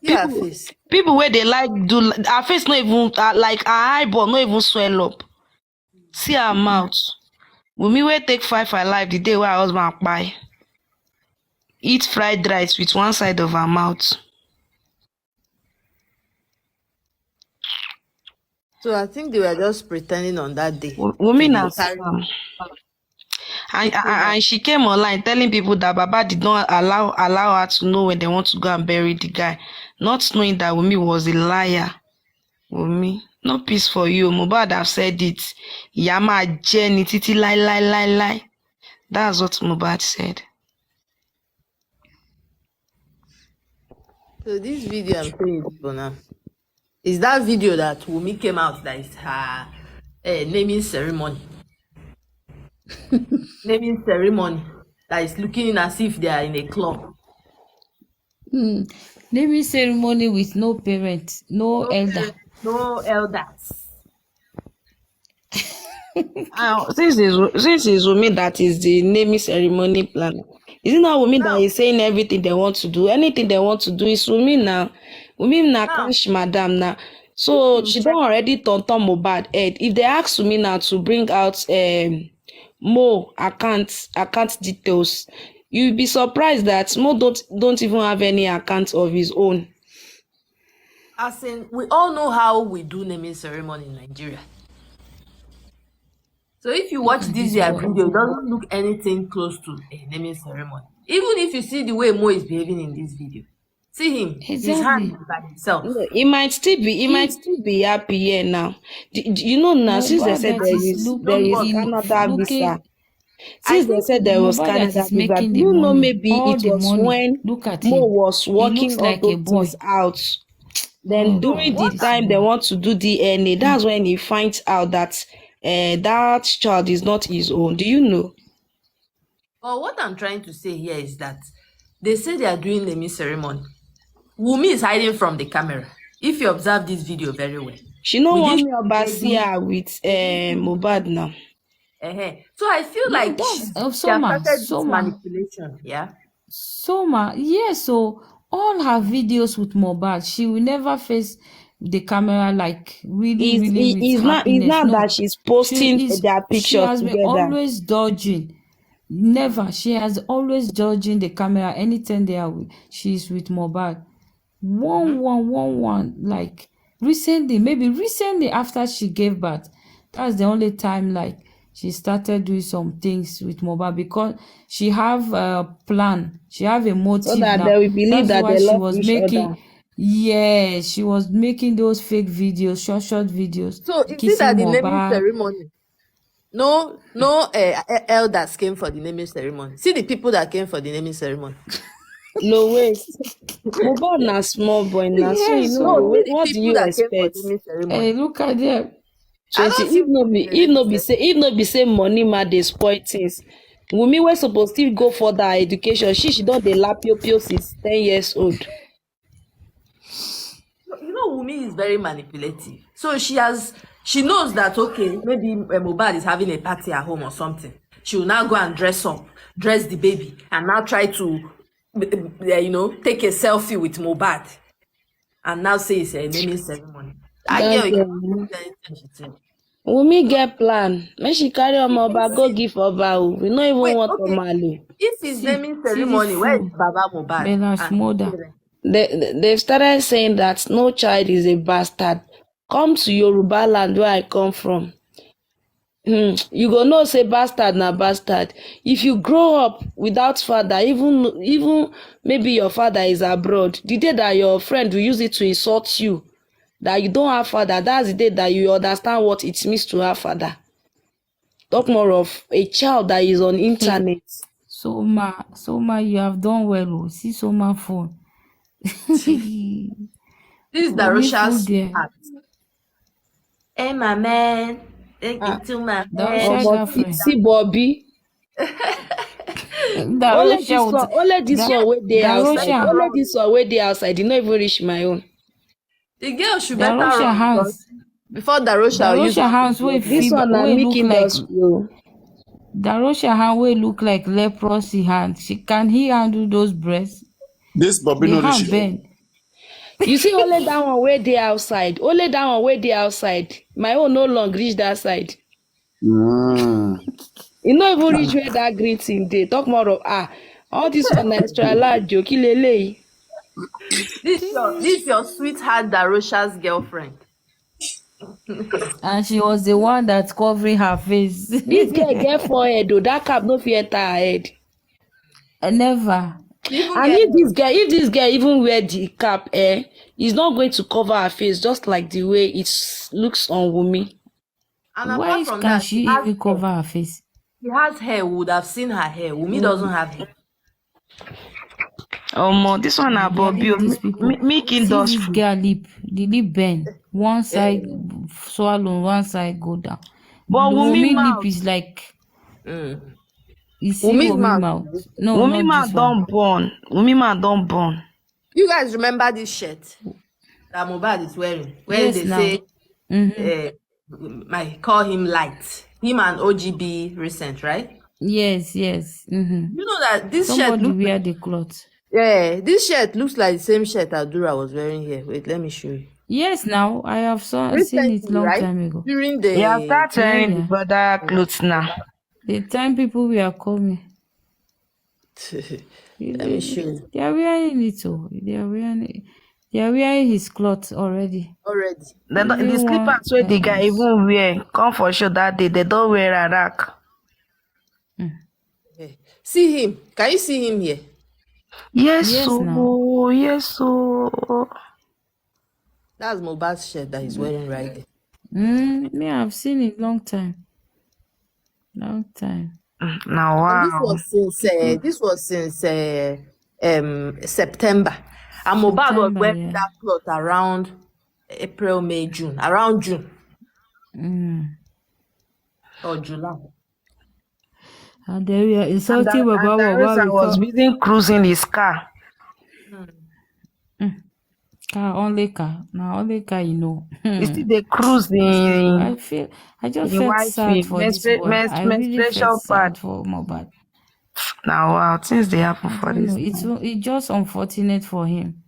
See her face. People where they like do her face not even like her eyeball not even swell up. See her mouth. Wunmi wey take 5 alive the day where her husband kpai. Eat fried rice with one side of her mouth. So I think they were just pretending on that day Wunmi to na be carrying. scam. And she came online telling people that Baba did not allow her to know when they want to go and bury the guy, not knowing that Wunmi was a liar. Wunmi, no peace for you. Mohbad have said it. Yama Jenny titi lie. That's what Mohbad said. So this video I'm showing you for now is that video that Wunmi came out that is her naming ceremony. Naming ceremony that is looking as if they are in a club. Naming ceremony with no parents, no elder. parents, no elders. Since it's Wunmi that is the naming ceremony planner, is it not Wunmi that is saying everything they want to do? Anything they want to do is Wunmi now. Wunmi na cash madam now. So she don't already turn Mohbad head. If they ask Wunmi now to bring out Mo account details, you'll be surprised that Mo don't even have any account of his own. As in, we all know how we do naming ceremony in Nigeria. So if you watch this video, it doesn't look anything close to a naming ceremony. Even if you see the way Mo is behaving in this video, see him, his hand is by himself. He might still be happy here now. You know now, since they said there is Canada visa. Since they said there was Canada visa, do you know maybe it was when Mo was working all those things out. Then during the time they want to do DNA, that's when he finds out that that child is not his own. Do you know? Well, what I'm trying to say here is that they say they are doing naming ceremony. Wunmi is hiding from the camera. If you observe this video very well, she no want me Obasia with Mohbad now. So I feel like she manipulation. Yeah. Soma, yes. So all her videos with Mohbad, she will never face the camera like really it's not that she's posting their pictures she has together. Been always dodging. Never. She has always dodging the camera anytime she's with Mohbad. One. Like recently after she gave birth, that's the only time like she started doing some things with Mohbad because she have a plan. She have a motive so that now. they will believe that's that why they she love was each making. other. Yeah, she was making those fake videos, short videos. So is it that the naming ceremony? No elders came for the naming ceremony. See the people that came for the naming ceremony. Low waist. Mohbad na small boy now, so you know what do you expect? Hey, look at them. 20. If no be say money ma dey spoil things. Wunmi wey suppose still go for that education, she don dey lapio since 10 years old. You know, Wunmi is very manipulative. So she knows that okay, maybe Mohbad is having a party at home or something. She will now go and dress the baby, and now try to, take a selfie with Mohbad, and now say it's a naming ceremony. Wunmi get plan. Make she carry Oba go give Oba. We no even want Omale. If it's naming ceremony, where is Baba Mohbad? They've started saying that no child is a bastard. Come to Yoruba land where I come from. You go know say bastard na bastard. If you grow up without father, even maybe your father is abroad, the day that your friend will use it to insult you, that you don't have father, that's the day that you understand what it means to have father. Talk more of a child that is on internet. Soma, you have done well. See Soma phone. This is Darusha's act. Hey, my man. Take it to my man. See Bobby. Only this one where they outside. Only this one where they outside. Did not even reach my own. The girl should better run before Darusha use hands. This one na make industrial. Darusha hand will look like leprosy hand. Can he handle those breasts? This Bobby no hand bend. You see, only that one where they outside. Only that one where they outside. My own no long reach that side. Mm. You not even reach where that greeting they talk more of all this one na extra large joke lele. This your sweetheart Darosha's girlfriend. And she was the one that's covering her face. This girl get forehead though. That cap no fit enter her head. Never. She even And get if this girl even wear the cap, it's not going to cover her face, just like the way it looks on Wumi. and Why apart from can that, she even cover her face? she has hair. We would have seen her hair. Wumi doesn't have hair. This one na Yeah, Bobby. leave these people. Make See this industry. girl lip, the lip bend. One side swallow, one side go down. But Wumi Wumi lip mouth, is like, you see Wumi's Wumi mouth. mouth. No, Wumi not man this one. don born. Wumi man don born. You guys remember this shirt that Mohbad is wearing? Where Yes, they now. say, I call him Light. Him and OGB recent, right? Yes. You know that this shirt Somebody looks wear the cloth. this shirt looks like the same shirt Adura was wearing here. Wait, let me show you. Yes, now I have seen it Recently, long right? time ago. During the Yeah, start wearing the Yeah. brother clothes now. The time people were coming, let me show you they are wearing it. Oh, they are wearing it. They are wearing his cloth already. already. The Even slippers one, where the guy even wear come for sure that day. They don't wear a rack. See him. Can you see him here? Yes, Yes, so now. yes, so That's Mohbad's shirt that he's wearing right there. Me, I've seen it long time. now And wow. this was since September. And Mohbad was September, wearing yeah. that cloth around April, May, June. Around June. Or July. And then we are And insulting Baba Darissa was because busy cruising his car. only car. Now only car, you know. You see the cruise I just in felt white sad wig, for this boy. I really felt menstruation sad pad. for Mohbad. Now wow, things they happen I for don't know. this. It's just unfortunate for him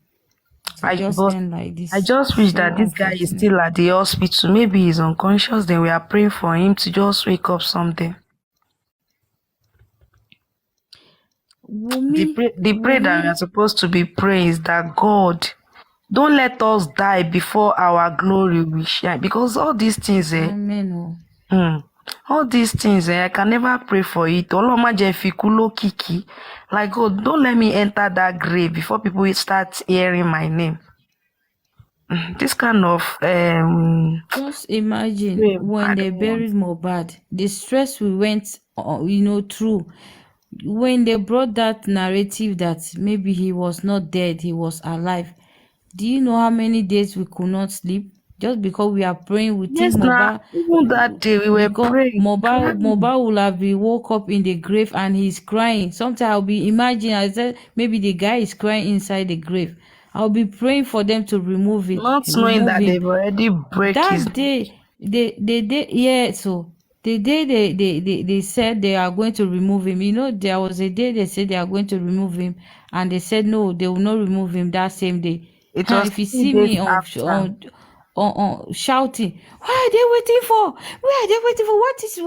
to just But end like this. I just wish So that this guy is unfortunate. still at the hospital. Maybe he's unconscious. Then we are praying for him to just wake up someday. The prayer that we are supposed to be praying is that God, don't let us die before our glory will shine. Because all these things, Amen. all these things, I can never pray for it. Like God, don't let me enter that grave before people start hearing my name. This kind of Just imagine when they buried Mohbad, the stress we went, through. When they brought that narrative that maybe he was not dead, he was alive. Do you know how many days we could not sleep? Just because we are praying, we think Mohbad. Even that day we were praying. Mohbad will have been woke up in the grave and he's crying. Sometimes I'll be imagining, I said maybe the guy is crying inside the grave. I'll be praying for them to remove it. Not knowing that they've already break his That day, the day they said they are going to remove him, there was a day they said they are going to remove him, and they said no, they will not remove him that same day. It was If you 3 see days me on shouting, what are they waiting for? Where are they waiting for? What is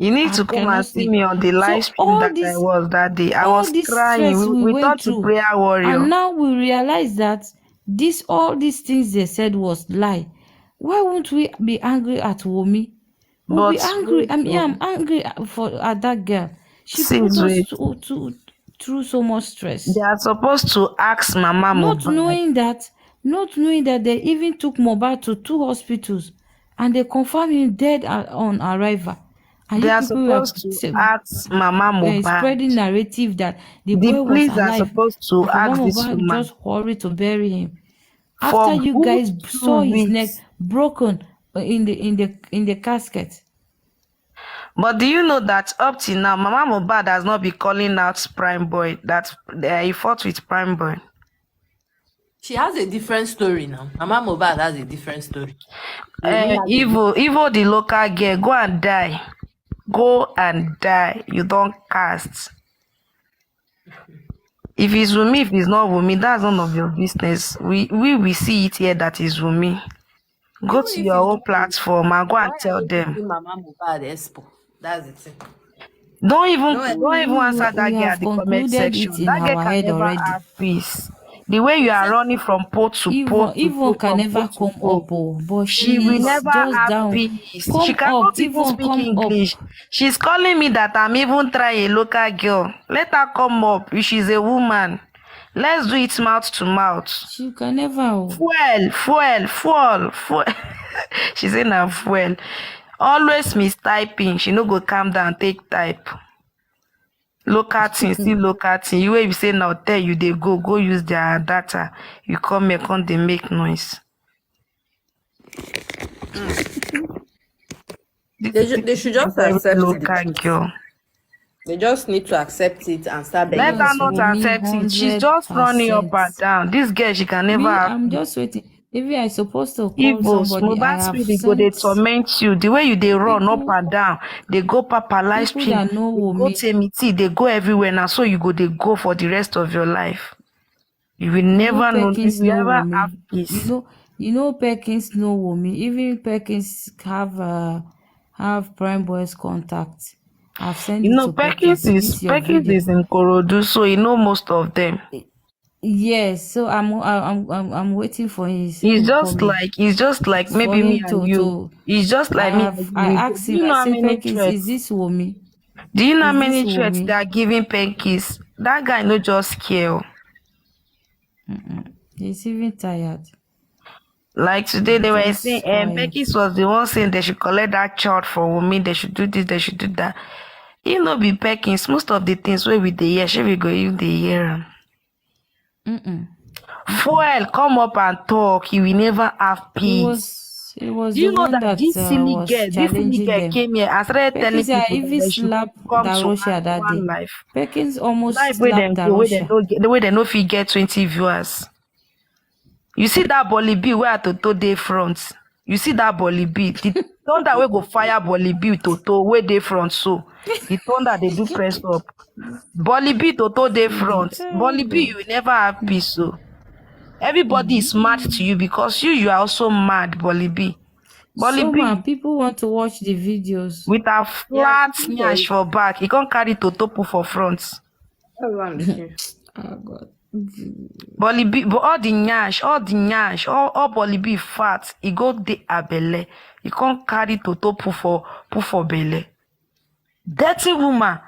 you need to come and see me on the live stream that I was that day. I was crying. We thought to prayer warrior. And now we realize that all these things they said was lie. Why won't we be angry at Wumi? We'll be angry. I'm angry at that girl. She put us through so much stress. They are supposed to ask Mama Mohbad. Not knowing that they even took Mohbad to 2 hospitals and they confirmed him dead on arrival. And they are supposed to ask Mama Mohbad. Spreading narrative that the boy was alive. Are supposed to ask this woman. Just hurried to bury him. After you guys saw his neck broken in the casket. But do you know that up till now, Mama Mohbad has not been calling out Prime Boy, that he fought with Prime Boy? She has a different story now. Mama Mohbad has a different story. Evil, the local girl, go and die. Go and die. You don't cast. If it's Wumi, if it's not Wumi, that's none of your business. We see it here that is Wumi. Go Even to if your it's own not Wumi, platform and go why and are tell you them. giving Mama Mohbad expo? That's the thing. Don't even No, answer that We girl have at the comment concluded it section. in That girl our can head never already. have peace. The way you are running from pole to pole to Yvonne pole, can from never pole to come pole, up, but she will she's never just have down. peace. She Come up, cannot even Yvonne, speak come up. English. She's calling me that I'm even trying a local girl. Let her come up. If she's a woman, let's do it mouth to mouth. She can never. Fuel. She say na fuel. Always mistyping. She no go calm down, take type. Local thing, still local thing. You wey be say na hotel you dey go use their data. You come here, come dey make noise. they should just Very accept the local truth. girl. They just need to accept it and start begging Let her Yes, for not forgiveness. Wumi, accept it. She's just running up and 100%. down. This girl, she can never Me, have I'm peace. just waiting. Maybe I supposed to call Evils, somebody. I Mohbad have spirit go dey sent torment you. The way you dey run up people, and down, they go papa live people stream, that know they go Wumi. Temiti, they go everywhere now. So you go, they go for the rest of your life. You will You know never know. You Perkins will know never have Wumi. peace. You know Perkins know Wumi. Even Perkins have Prime Boy's contact. I've sent You it know, to Perkins. This your Perkins video. is in Korodu, so you know most of them. Yes, so I'm waiting for his It's him just coming. like For maybe me him and you. to It's just like me and you. I We go. asked Do him, you I know how say many Perkins, is threats? this Wumi? Do you know how Is this many threats they Wumi? are giving Perkins? That guy no just care. He's even tired. Like today, they were saying, Just quiet. Perkins was the one saying they should collect that child for Wumi. They should do this, they should do that. You know, be Perkins. Most of the things where we dey hear, shey we go you dey hear am. Fuel, come up and talk. He will never have peace. It was Do the you know one that that this silly was challenging girl them. came here and started telling Perkins, I people that even they should slapped come to Darosha that one day. life. Perkins almost Life where slapped them go, Darosha. the way they no fit get 20 viewers. You see that Bolly B where Toto dey front. You see that Bolly B. The thunder wey go fire Bolly B Toto where dey front so. The thunder they do press up. Bolly B Toto dey front. Bolly B you will never have peace so. Everybody is mad to you because you are also mad, Bolly B. Bolly So man, B people want to watch the videos. with a Yeah, flat the video nyash is for back. He can't carry Toto put for front. around the thing. Oh God. Bolly B, but all the nyash, all Bolly B fat. He go de abele. He can't carry Toto put for belle. Dirty woman.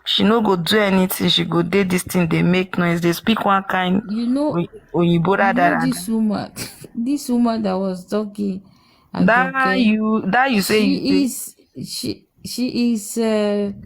She no go do anything. She go do this thing. They make noise. They speak one kind. You know Oyinbo this woman, this woman that was talking, that you say you say. she is when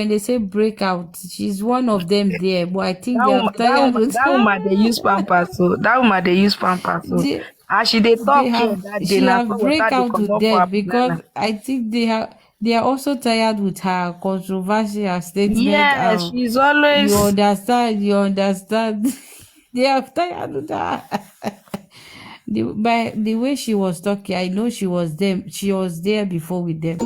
they say breakout, she's one of them there, but I think they have tired with That woman they use pampers so. That woman they use pampers so. they, As she dey talk here that day, she na have so water dey breakout come with up for her them because banana. I think they are also tired with her controversial statement. Yes, she's always. You understand. They are tired with her. By the way she was talking, I know she was there before with them.